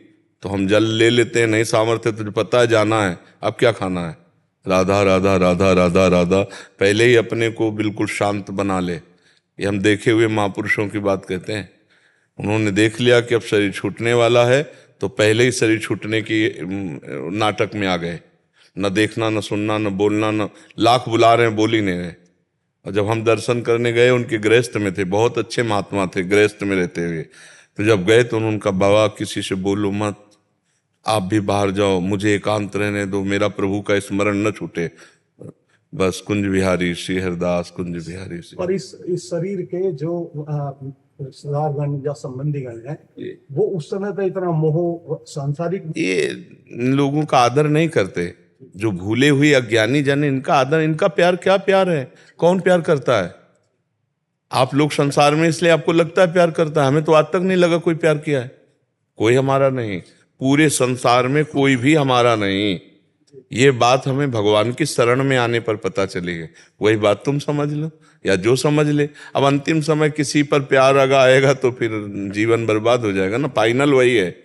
तो हम जल ले लेते हैं, नहीं सामर्थ्य है तो पता है जाना है, अब क्या खाना है, राधा राधा राधा राधा राधा, पहले ही अपने को बिल्कुल शांत बना ले। ये हम देखे हुए महापुरुषों की बात कहते हैं। उन्होंने देख लिया कि अब शरीर छूटने वाला है तो पहले ही शरीर छूटने की नाटक में आ गए। न देखना, न सुनना, न बोलना, न लाख बुला रहे हैं, बोल ही नहीं रहे। और जब हम दर्शन करने गए, उनके गृहस्थ में थे, बहुत अच्छे महात्मा थे गृहस्थ में रहते हुए, तो जब गए तो उनका बाबा किसी से बोलो मत, आप भी बाहर जाओ, मुझे एकांत रहने दो, मेरा प्रभु का स्मरण न छूटे, बस कुंज बिहारी श्री हरदास, कुंज बिहारी श्री। पर इस शरीर के जो रिश्तेदारगण या संबंधीगण हैं, वो उस समय पे इतना मोह सांसारिक, ये इन लोगों का आदर नहीं करते। जो भूले हुए अज्ञानी जन, इनका आदर, इनका प्यार क्या प्यार है? कौन प्यार करता है? आप लोग संसार में इसलिए आपको लगता है प्यार करता है, हमें तो आज तक नहीं लगा कोई प्यार किया है। कोई हमारा नहीं, पूरे संसार में कोई भी हमारा नहीं। ये बात हमें भगवान की शरण में आने पर पता चली है। वही बात तुम समझ लो या जो समझ ले। अब अंतिम समय किसी पर प्यार अगर आएगा तो फिर जीवन बर्बाद हो जाएगा ना। फाइनल वही है,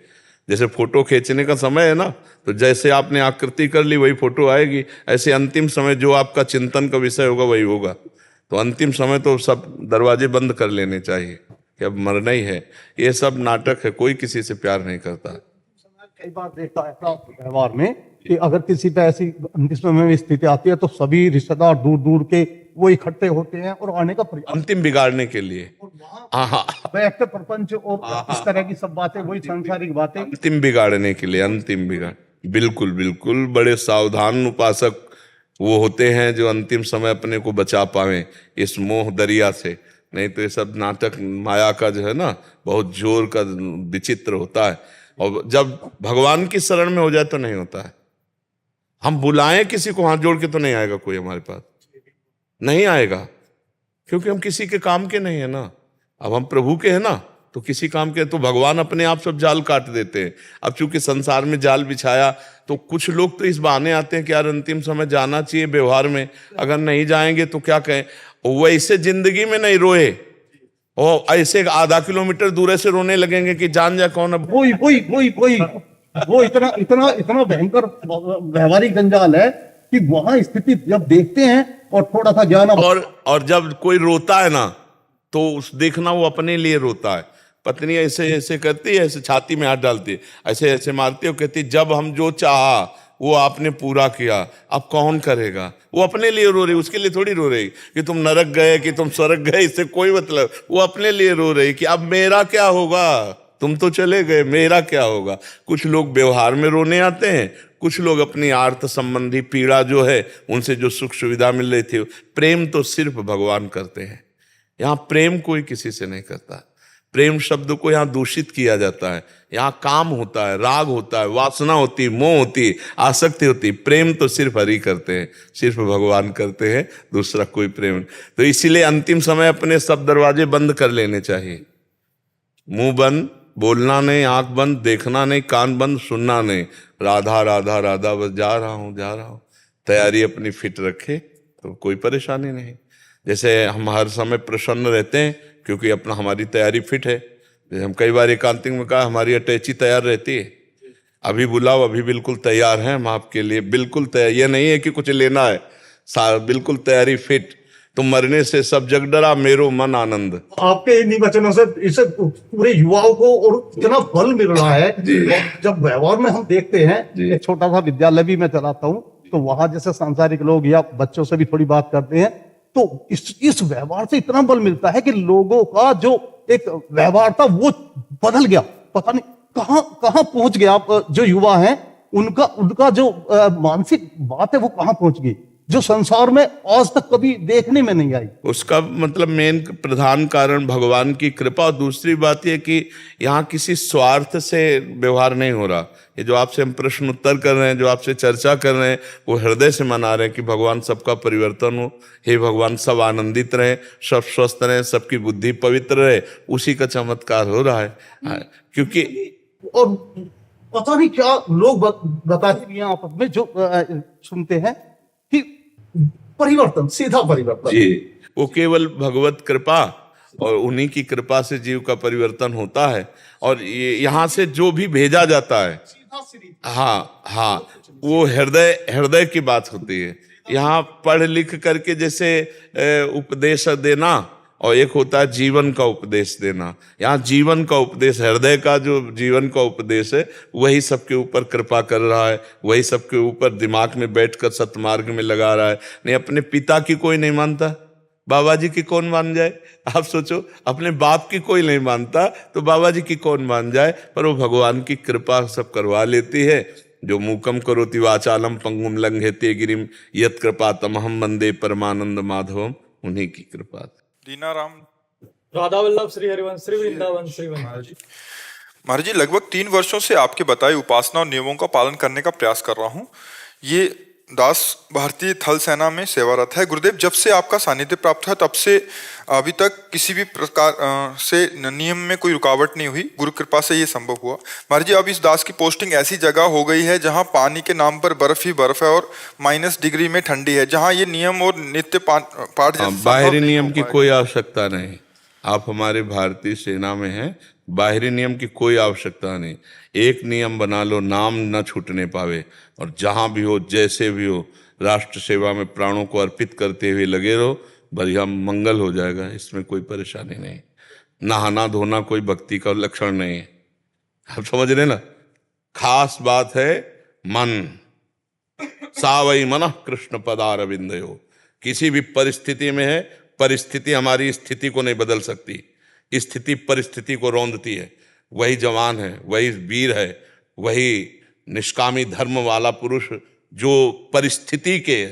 जैसे फोटो खींचने का समय है ना, तो जैसे आपने आकृति कर ली वही फोटो आएगी। ऐसे अंतिम समय जो आपका चिंतन का विषय होगा वही होगा। तो अंतिम समय तो सब दरवाजे बंद कर लेने चाहिए कि अब मरना ही है। ये सब नाटक है, कोई किसी से प्यार नहीं करता। कई बार देखा है व्यवहार में कि अगर किसी पे ऐसी अंतिम समय में स्थिति आती है तो सभी रिश्तेदार दूर दूर के वो इकट्ठे होते हैं और आने का प्रयास, अंतिम बिगाड़ने के लिए। हाँ, व्यक्त प्रपंच और इस तरह की सब बातें, वही सांसारिक बातें, अंतिम बिगाड़ने के लिए, अंतिम बिगाड़। बिल्कुल बिल्कुल, बड़े सावधान उपासक वो होते हैं जो अंतिम समय अपने को बचा पावे इस मोह दरिया से। नहीं तो ये सब नाटक माया का जो है ना, बहुत जोर का विचित्र होता है। और जब भगवान की शरण में हो जाए तो नहीं होता है। हम बुलाएं किसी को हाथ जोड़ के तो नहीं आएगा कोई हमारे पास, नहीं आएगा, क्योंकि हम किसी के काम के नहीं है ना। अब हम प्रभु के हैं ना, तो किसी काम के, तो भगवान अपने आप सब जाल काट देते हैं। अब चूंकि संसार में जाल बिछाया तो कुछ लोग तो इस बहाने आते हैं कि यार अंतिम समय जाना चाहिए व्यवहार में, अगर नहीं जाएंगे तो क्या कहें। वैसे जिंदगी में नहीं रोए और ऐसे आधा किलोमीटर दूर से रोने लगेंगे कि जान जा कौन। अब वो इतना इतना इतना भयंकर व्यवहारिक जंजाल है कि वहां स्थिति जब देखते हैं और थोड़ा सा ज्ञान, और जब कोई रोता है ना तो उस देखना वो अपने लिए रोता है। पत्नी ऐसे ऐसे करती है, ऐसे छाती में हाथ डालती है, ऐसे ऐसे मारती है, कहती जब हम जो चाहा वो आपने पूरा किया, अब कौन करेगा। वो अपने लिए रो रही, उसके लिए थोड़ी रो रही कि तुम नरक गए कि तुम स्वर्ग गए, इससे कोई मतलब। वो अपने लिए रो रही कि अब मेरा क्या होगा, तुम तो चले गए, मेरा क्या होगा। कुछ लोग व्यवहार में रोने आते हैं, कुछ लोग अपनी आर्त संबंधी पीड़ा जो है उनसे जो सुख सुविधा मिल रही थी। प्रेम तो सिर्फ भगवान करते हैं, यहाँ प्रेम कोई किसी से नहीं करता। प्रेम शब्द को यहाँ दूषित किया जाता है। यहाँ काम होता है, राग होता है, वासना होती है, मोह होती है, आसक्ति होती है। प्रेम तो सिर्फ हरि करते हैं, सिर्फ भगवान करते हैं, दूसरा कोई प्रेम। तो इसीलिए अंतिम समय अपने सब दरवाजे बंद कर लेने चाहिए। मुंह बंद, बोलना नहीं, आंख बंद, देखना नहीं, कान बंद, सुनना नहीं, राधा राधा राधा, बस जा रहा हूँ जा रहा हूँ। तैयारी अपनी फिट रखे तो कोई परेशानी नहीं। जैसे हम हर समय प्रसन्न रहते हैं क्योंकि अपना हमारी तैयारी फिट है। जैसे हम कई बार एकांतिक में कहा हमारी अटैची तैयार रहती है, अभी बुलाओ, अभी बिल्कुल तैयार हैं हम आपके लिए, बिल्कुल तैयार। ये नहीं है कि कुछ लेना है, बिल्कुल तैयारी फिट। तुम मरने से सब जग डरा, मेरो मन आनंद। आपके इन्हीं वचनों से इसे पूरे युवाओं को और इतना बल मिल रहा है। जब व्यवहार में हम देखते हैं, एक छोटा सा विद्यालय भी मैं चलाता हूँ, तो वहां जैसे सांसारिक लोग या बच्चों से भी थोड़ी बात करते हैं तो इस व्यवहार से इतना बल मिलता है कि लोगों का जो एक व्यवहार था वो बदल गया। पता नहीं कहां कहां पहुंच गया। जो युवा हैं उनका उनका जो मानसिक बात है वो कहां पहुंच गई, जो संसार में आज तक कभी देखने में नहीं आई। उसका मतलब मेन प्रधान कारण भगवान की कृपा। और दूसरी बात यह कि यहाँ किसी स्वार्थ से व्यवहार नहीं हो रहा। ये जो आपसे हम प्रश्न उत्तर कर रहे हैं, जो आपसे चर्चा कर रहे हैं, वो हृदय से मना रहे हैं कि भगवान सबका परिवर्तन हो, हे भगवान सब आनंदित रहे, सब स्वस्थ रहे, सबकी बुद्धि पवित्र रहे। उसी का चमत्कार हो रहा है। क्योंकि और पता नहीं क्या लोग बताते भी हैं आपस में, जो सुनते हैं कि परिवर्तन, सीधा परिवर्तन। जी, वो केवल भगवत कृपा और उन्हीं की कृपा से जीव का परिवर्तन होता है। और ये यहाँ से जो भी भेजा जाता है, हाँ हाँ, वो हृदय की बात होती है। यहाँ पढ़ लिख करके जैसे उपदेश देना, और एक होता है जीवन का उपदेश देना। यहाँ जीवन का उपदेश, हृदय का जो जीवन का उपदेश है, वही सबके ऊपर कृपा कर रहा है, वही सबके ऊपर दिमाग में बैठकर सतमार्ग में लगा रहा है। नहीं, अपने पिता की कोई नहीं मानता, बाबा जी की कौन मान जाए? आप सोचो, अपने बाप की कोई नहीं मानता तो बाबा जी की कौन मान जाए? पर वो भगवान की कृपा सब करवा लेती है। जो मूकम करोति वाचालम पंगुम लंघयते गिरिम यत् कृपा तमहम वंदे परमानंद माधवम, उन्हीं की कृपा। दीनाराम राधा वल्लभ श्री हरिवंश श्री वृंदावन श्री वृंदावन। महाराज जी, लगभग 3 वर्षों से आपके बताए उपासना और नियमों का पालन करने का प्रयास कर रहा हूँ। ये दास भारतीय थल सेना में सेवारत है। गुरुदेव, जब से आपका सानिध्य प्राप्त हुआ तब से अभी तक किसी भी प्रकार से नियम में कोई रुकावट नहीं हुई। गुरु कृपा से ये संभव हुआ। महाराज जी, अब इस दास की पोस्टिंग ऐसी जगह हो गई है जहां पानी के नाम पर बर्फ ही बर्फ है और -डिग्री में ठंडी है, जहां ये नियम और नित्य पाठ बाहरी नियम की कोई आवश्यकता नहीं। आप हमारे भारतीय सेना में हैं, बाहरी नियम की कोई आवश्यकता नहीं। एक नियम बना लो, नाम न छूटने पावे, और जहां भी हो, जैसे भी हो, राष्ट्र सेवा में प्राणों को अर्पित करते हुए लगे रहो, बढ़िया मंगल हो जाएगा। इसमें कोई परेशानी नहीं। नहाना धोना कोई भक्ति का लक्षण नहीं है। आप समझ रहे ना? खास बात है मन, सावई मन कृष्ण पदारविंदयो। किसी भी परिस्थिति में है, परिस्थिति हमारी स्थिति को नहीं बदल सकती, स्थिति परिस्थिति को रौंदती है। वही जवान है, वही वीर है, वही निष्कामी धर्म वाला पुरुष जो परिस्थिति के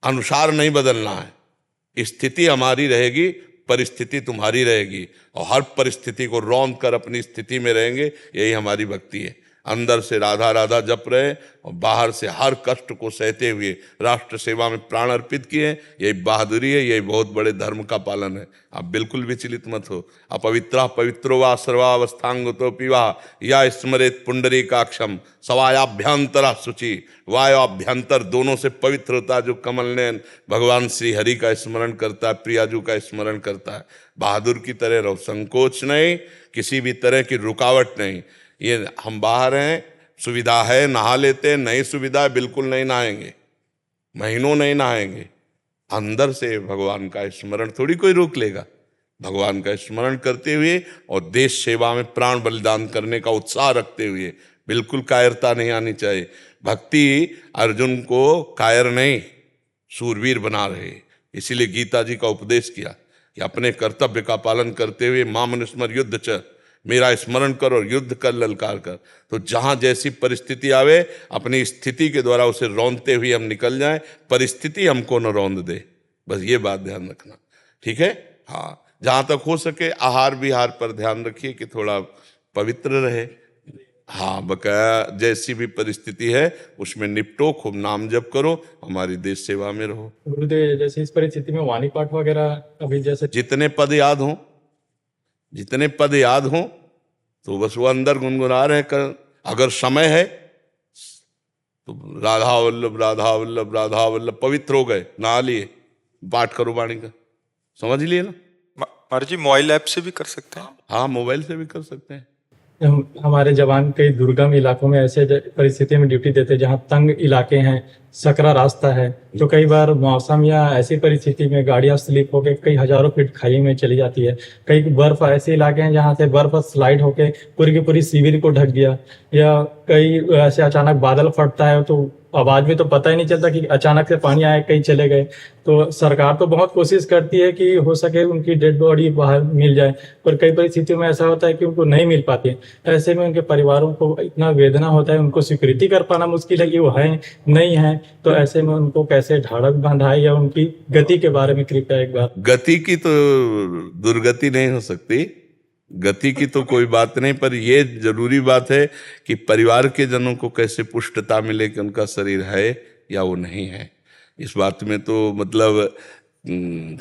अनुसार नहीं बदलना है। स्थिति हमारी रहेगी, परिस्थिति तुम्हारी रहेगी, और हर परिस्थिति को रौंद कर अपनी स्थिति में रहेंगे। यही हमारी भक्ति है। अंदर से राधा राधा जप रहे और बाहर से हर कष्ट को सहते हुए राष्ट्र सेवा में प्राण अर्पित किए। यही बहादुरी है, यही बहुत बड़े धर्म का पालन है। आप बिल्कुल विचलित मत हो। अपवित्रा पवित्रो वा सर्वावस्थांगतो पिवा या स्मरेत पुंडरीकाक्षम सवायाभ्यंतरा शुचि। वायाभ्यंतर दोनों से पवित्र होता है जो कमल नयन भगवान श्री हरि का स्मरण करता है, प्रियाजू का स्मरण करता है। बहादुर की तरह रहो, संकोच नहीं, किसी भी तरह की रुकावट नहीं। ये हम बाहर हैं, सुविधा है नहा लेते हैं, नई सुविधा है बिल्कुल नहीं नहाएंगे, महीनों नहीं नहाएंगे। अंदर से भगवान का स्मरण थोड़ी कोई रोक लेगा। भगवान का स्मरण करते हुए और देश सेवा में प्राण बलिदान करने का उत्साह रखते हुए, बिल्कुल कायरता नहीं आनी चाहिए। भक्ति अर्जुन को कायर नहीं, सूरवीर बना रहे। इसीलिए गीता जी का उपदेश किया कि अपने कर्तव्य का पालन करते हुए मामनुस्मर युद्ध च, मेरा स्मरण कर और युद्ध कर, ललकार कर। तो जहां जैसी परिस्थिति आवे, अपनी स्थिति के द्वारा उसे रौंदते हुए हम निकल जाएं, परिस्थिति हमको न रौंद दे। बस ये बात ध्यान रखना, ठीक है? हाँ, जहां तक हो सके आहार विहार पर ध्यान रखिए कि थोड़ा पवित्र रहे। हाँ, बकाया जैसी भी परिस्थिति है उसमें निपटो, खूब नाम जप करो, हमारी देश सेवा में रहो। गुरुदेव, जैसे इस परिस्थिति में वाणी पाठ वगैरह अभी जैसे जितने पद याद हों, जितने पद याद हों तो बस वो अंदर गुनगुना रहे कर। अगर समय है तो राधा वल्लभ राधा वल्लभ राधा वल्लभ पवित्र हो गए, नहा लिए, पाठ करो वाणी का। समझ लिए ना? महाराज जी, मोबाइल ऐप से भी कर सकते हैं? हाँ, मोबाइल से भी कर सकते हैं। हमारे जवान कई दुर्गम इलाकों में ऐसे परिस्थिति में ड्यूटी देते हैं जहाँ तंग इलाके हैं, सकरा रास्ता है, तो कई बार मौसम या ऐसी परिस्थिति में गाड़ियां स्लिप होकर कई हजारों फीट खाई में चली जाती है। कई बर्फ ऐसे इलाके हैं जहां से बर्फ स्लाइड होके पूरी की पूरी शिविर को ढक दिया, या कई ऐसे अचानक बादल फटता है तो आवाज में तो पता ही नहीं चलता कि अचानक से पानी आए कहीं चले गए। तो सरकार तो बहुत कोशिश करती है कि हो सके उनकी डेड बॉडी बाहर मिल जाए, पर कई परिस्थितियों में ऐसा होता है कि उनको नहीं मिल पाती। ऐसे में उनके परिवारों को इतना वेदना होता है, उनको स्वीकृति कर पाना मुश्किल है कि वो हैं नहीं हैं। तो ऐसे में उनको कैसे ढाढ़क बंधाए, या उनकी गति के बारे में कृपया एक बार। गति की तो दुर्गति नहीं हो सकती, गति की तो कोई बात नहीं, पर यह जरूरी बात है कि परिवार के जनों को कैसे पुष्टता मिले कि उनका शरीर है या वो नहीं है। इस बात में तो मतलब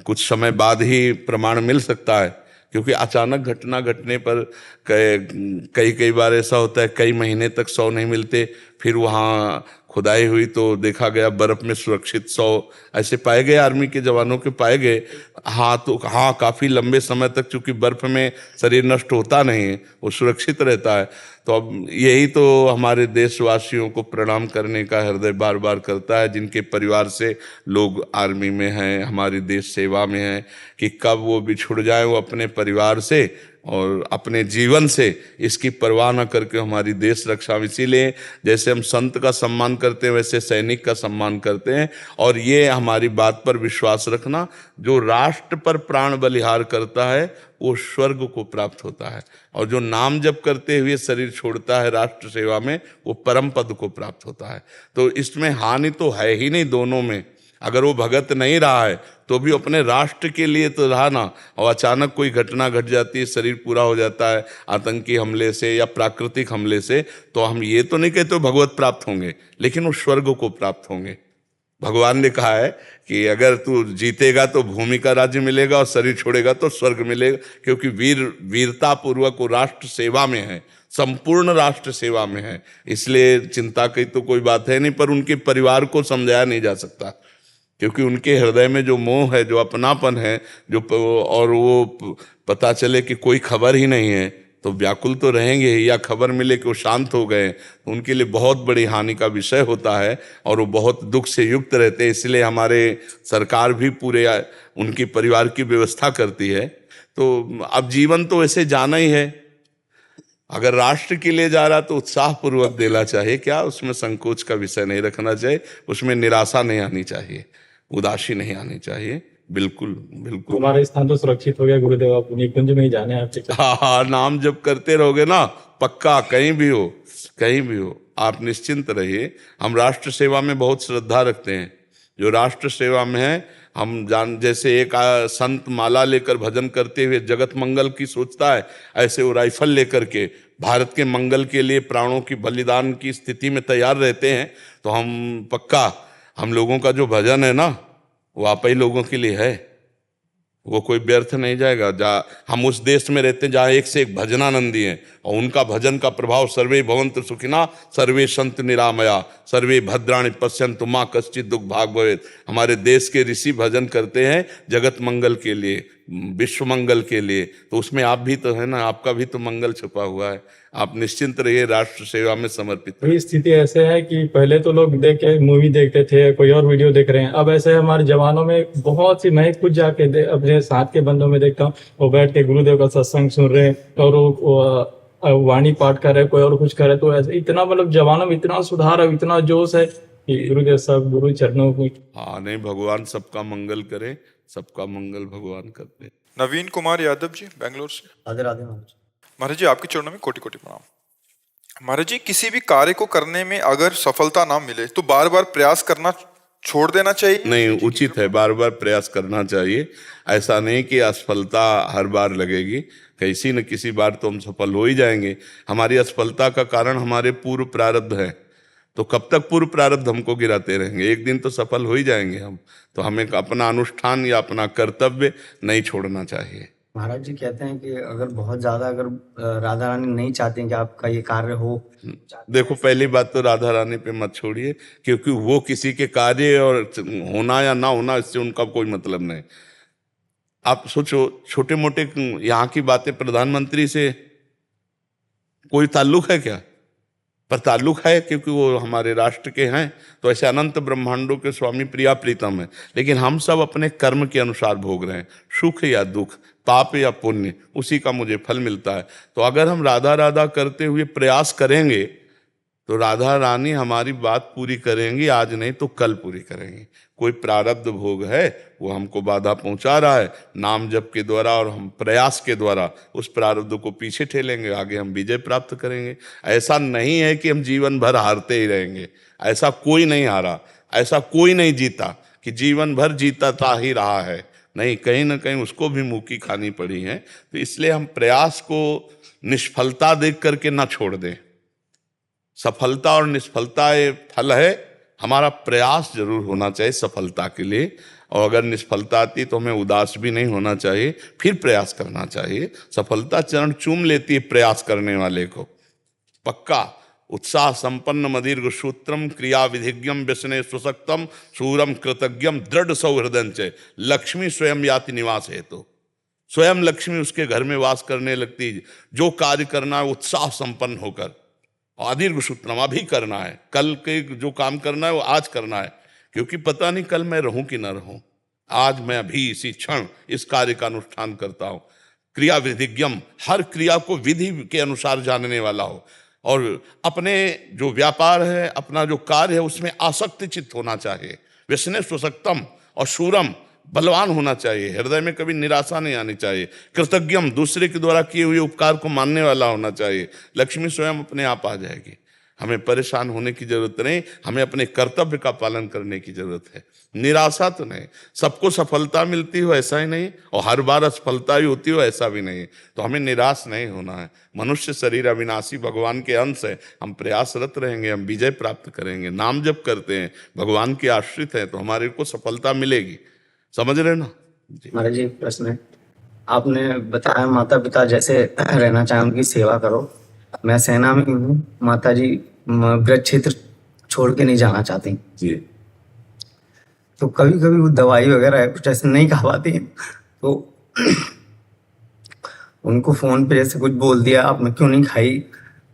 कुछ समय बाद ही प्रमाण मिल सकता है, क्योंकि अचानक घटना घटने पर कई बार ऐसा होता है कई महीने तक शव नहीं मिलते, फिर वहाँ खुदाई हुई तो देखा गया बर्फ में सुरक्षित शव ऐसे पाए गए, आर्मी के जवानों के पाए गए। हाँ काफ़ी लंबे समय तक, चूंकि बर्फ में शरीर नष्ट होता नहीं है, वो सुरक्षित रहता है। तो अब यही तो हमारे देशवासियों को प्रणाम करने का हृदय बार बार करता है, जिनके परिवार से लोग आर्मी में हैं, हमारी देश सेवा में हैं, कि कब वो बिछुड़ जाए वो अपने परिवार से और अपने जीवन से, इसकी परवाह न करके हमारी देश रक्षा। इसीलिए जैसे हम संत का सम्मान करते हैं वैसे सैनिक का सम्मान करते हैं। और ये हमारी बात पर विश्वास रखना, जो राष्ट्र पर प्राण बलिहार करता है वो स्वर्ग को प्राप्त होता है, और जो नाम जप करते हुए शरीर छोड़ता है राष्ट्र सेवा में वो परम पद को प्राप्त होता है। तो इसमें हानि तो है ही नहीं दोनों में। अगर वो भगत नहीं रहा है तो भी अपने राष्ट्र के लिए तो रहा ना, और अचानक कोई घटना घट जाती है, शरीर पूरा हो जाता है आतंकी हमले से या प्राकृतिक हमले से, तो हम ये तो नहीं कहते भगवत प्राप्त होंगे, लेकिन वो स्वर्ग को प्राप्त होंगे। भगवान ने कहा है कि अगर तू जीतेगा तो भूमि का राज्य मिलेगा और शरीर छोड़ेगा तो स्वर्ग मिलेगा, क्योंकि वीरता पूर्वक वो राष्ट्र सेवा में है, संपूर्ण राष्ट्र सेवा में है। इसलिए चिंता की तो कोई बात है नहीं, पर उनके परिवार को समझाया नहीं जा सकता, क्योंकि उनके हृदय में जो मोह है, जो अपनापन है, और वो पता चले कि कोई खबर ही नहीं है तो व्याकुल तो रहेंगे, या खबर मिले कि वो शांत हो गए तो उनके लिए बहुत बड़ी हानि का विषय होता है और वो बहुत दुख से युक्त रहते हैं। इसलिए हमारे सरकार भी पूरे उनके परिवार की व्यवस्था करती है। तो अब जीवन तो ऐसे जाना ही है, अगर राष्ट्र के लिए जा रहा तो उत्साहपूर्वक देना चाहिए, क्या उसमें संकोच का विषय नहीं रखना चाहिए, उसमें निराशा नहीं आनी चाहिए, उदासी नहीं आनी चाहिए। बिल्कुल बिल्कुल। हमारा स्थान तो सुरक्षित हो गया गुरुदेव, आप निकुंज में ही जाने आपके। हाँ, नाम जब करते रहोगे ना, पक्का कहीं भी हो आप निश्चिंत रहिए। हम राष्ट्र सेवा में बहुत श्रद्धा रखते हैं। जो राष्ट्र सेवा में है, हम जैसे एक संत माला लेकर भजन करते हुए जगत मंगल की सोचता है, ऐसे वो राइफल लेकर के भारत के मंगल के लिए प्राणों की बलिदान की स्थिति में तैयार रहते हैं। तो हम पक्का, हम लोगों का जो भजन है ना, वो आप ही लोगों के लिए है, वो कोई व्यर्थ नहीं जाएगा। हम उस देश में रहते हैं जहाँ एक से एक भजनानंदी हैं, और उनका भजन का प्रभाव सर्वे भवन्तु सुखिना सर्वे सन्तु निरामया सर्वे भद्राणि पश्यन्तु मा कश्चित् दुःख भाग् भवेत्। हमारे देश के ऋषि भजन करते हैं जगत मंगल के लिए, विश्व मंगल के लिए, तो उसमें आप भी तो है ना, आपका भी तो मंगल छुपा हुआ है। आप निश्चिंत रहिए, राष्ट्र सेवा में समर्पित। तो स्थिति ऐसे है कि पहले तो लोग देख के मूवी देखते थे, कोई और वीडियो देख रहे हैं, अब ऐसे हमारे जवानों में बहुत सी, मैं खुद जाके अपने साथ के बंदों में देखता हूँ, वो बैठ के गुरुदेव का सत्संग सुन रहे हैं और वो वाणी पाठ कर रहे, कोई और कुछ कर रहे। तो ऐसे इतना मतलब जवानों में इतना सुधार है, इतना जोश है कि गुरुदेव सब गुरु चरणों को। हाँ नहीं, भगवान सबका मंगल करे, सबका मंगल भगवान करते। नवीन कुमार यादव जी, बेंगलोर से। राधे राधे महाराज। महाराज जी, आपके चरणों में कोटि कोटि प्रणाम। महाराज जी, किसी भी कार्य को करने में अगर सफलता ना मिले तो बार बार प्रयास करना छोड़ देना चाहिए? नहीं, उचित है, बार बार प्रयास करना चाहिए। ऐसा नहीं कि असफलता हर बार लगेगी, किसी न किसी बार तो हम सफल हो ही जाएंगे। हमारी असफलता का कारण हमारे पूर्व प्रारब्ध है, तो कब तक पूर्व प्रारब्ध हमको गिराते रहेंगे? एक दिन तो सफल हो ही जाएंगे हम। तो हमें अपना अनुष्ठान या अपना कर्तव्य नहीं छोड़ना चाहिए। महाराज जी कहते हैं कि अगर बहुत ज्यादा, अगर राधा रानी नहीं चाहते हैं कि आपका ये कार्य हो। देखो, पहली बात तो राधा रानी पे मत छोड़िए, क्योंकि वो किसी के कार्य और होना या ना होना इससे उनका कोई मतलब नहीं। आप सोचो, छोटे मोटे यहाँ की बातें प्रधानमंत्री से कोई ताल्लुक है क्या? पर ताल्लुक है क्योंकि वो हमारे राष्ट्र के हैं, तो ऐसे अनंत ब्रह्मांडों के स्वामी प्रिया प्रीतम है। लेकिन हम सब अपने कर्म के अनुसार भोग रहे हैं, सुख या दुख, पाप या पुण्य, उसी का मुझे फल मिलता है। तो अगर हम राधा राधा करते हुए प्रयास करेंगे तो राधा रानी हमारी बात पूरी करेंगी, आज नहीं तो कल पूरी करेंगी। कोई प्रारब्ध भोग है वो हमको बाधा पहुंचा रहा है, नाम जप के द्वारा और हम प्रयास के द्वारा उस प्रारब्ध को पीछे ठेलेंगे, आगे हम विजय प्राप्त करेंगे। ऐसा नहीं है कि हम जीवन भर हारते ही रहेंगे, ऐसा कोई नहीं हारा, ऐसा कोई नहीं जीता कि जीवन भर जीता ही रहा है, नहीं, कहीं ना कहीं उसको भी मुँह खानी पड़ी है। तो इसलिए हम प्रयास को निष्फलता देख करके ना छोड़ दें। सफलता और निष्फलता ये फल है, हमारा प्रयास जरूर होना चाहिए सफलता के लिए, और अगर निष्फलता आती तो हमें उदास भी नहीं होना चाहिए, फिर प्रयास करना चाहिए। सफलता चरण चूम लेती है प्रयास करने वाले को, पक्का। उत्साह संपन्न मदीर्घ सूत्रम क्रिया विधिज्ञम व्यसने सुशक्तम सूरम कृतज्ञम दृढ़ सौहृदंच लक्ष्मी स्वयं याति निवास है। तो स्वयं लक्ष्मी उसके घर में वास करने लगती है। जो कार्य करना है उत्साह संपन्न होकर, दीर्घ सूत्रम, अभी करना है, कल के जो काम करना है वो आज करना है, क्योंकि पता नहीं कल मैं रहूं कि ना रहूं। आज मैं अभी इसी क्षण इस कार्य का अनुष्ठान करता हूं। क्रिया विधिज्ञम, हर क्रिया को विधि के अनुसार जानने वाला हो, और अपने जो व्यापार है, अपना जो कार्य है उसमें आसक्ति चित्त होना चाहिए। व्यसने सुशक्तम, और शूरम, बलवान होना चाहिए, हृदय में कभी निराशा नहीं आनी चाहिए। कृतज्ञम, दूसरे के द्वारा किए हुए उपकार को मानने वाला होना चाहिए। लक्ष्मी स्वयं अपने आप आ जाएगी, हमें परेशान होने की जरूरत नहीं, हमें अपने कर्तव्य का पालन करने की जरूरत है। निराशा तो नहीं, सबको सफलता मिलती हो ऐसा ही नहीं, और हर बार असफलता ही होती हो ऐसा भी नहीं, तो हमें निराश नहीं होना है। मनुष्य शरीर अविनाशी, भगवान के अंश है, हम प्रयासरत रहेंगे, हम विजय प्राप्त करेंगे। नाम जप करते हैं, भगवान के आश्रित हैं, तो हमारे को सफलता मिलेगी। समझ रहे ना जी? महाराज जी प्रश्न है, आपने बताया माता पिता जैसे रहना चाहे उनकी सेवा करो। मैं सेना में हूँ, माता जी ब्रज क्षेत्र छोड़ के नहीं जाना चाहती जी। तो कभी कभी वो दवाई वगैरह कुछ ऐसे नहीं खा पाती, तो उनको फोन पे जैसे कुछ बोल दिया, आपने क्यों नहीं खाई,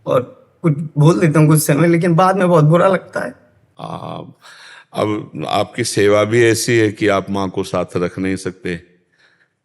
और कुछ बोल देता हूँ कुछ समय, लेकिन बाद में बहुत बुरा लगता है। अब आपकी सेवा भी ऐसी है कि आप माँ को साथ रख नहीं सकते।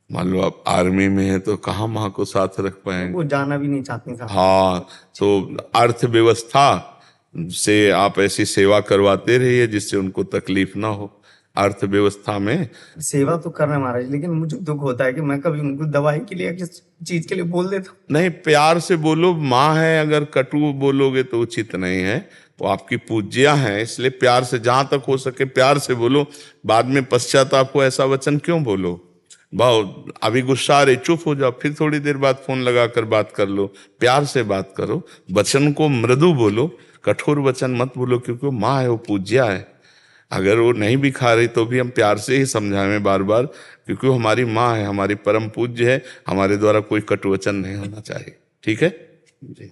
मान लो आप आर्मी में है तो कहाँ माँ को साथ रख पाएंगे, वो जाना भी नहीं चाहती साथ। हाँ, तो अर्थव्यवस्था से आप ऐसी सेवा करवाते रहिए जिससे उनको तकलीफ ना हो। अर्थव्यवस्था में सेवा तो कर रहे हैं महाराज, लेकिन मुझे दुख होता है कि मैं कभी उनको दवाई के लिए किस चीज के लिए बोल देता हूँ। नहीं, प्यार से बोलो, माँ है, अगर कटु बोलोगे तो उचित नहीं है। वो आपकी पूज्या है, इसलिए प्यार से, जहां तक हो सके प्यार से बोलो। बाद में पश्चाताप को ऐसा वचन क्यों बोलो? भाव अभी गुस्सा आ रही, चुप हो जाओ, फिर थोड़ी देर बाद फोन लगा कर बात कर लो। प्यार से बात करो, वचन को मृदु बोलो, कठोर वचन मत बोलो, क्योंकि वो माँ है, वो पूज्या है। अगर वो नहीं भी खा रही तो भी हम प्यार से ही समझाएं बार बार, क्योंकि वो हमारी माँ है, हमारी परम पूज्य है, हमारे द्वारा कोई कटु वचन नहीं होना चाहिए। ठीक है जी।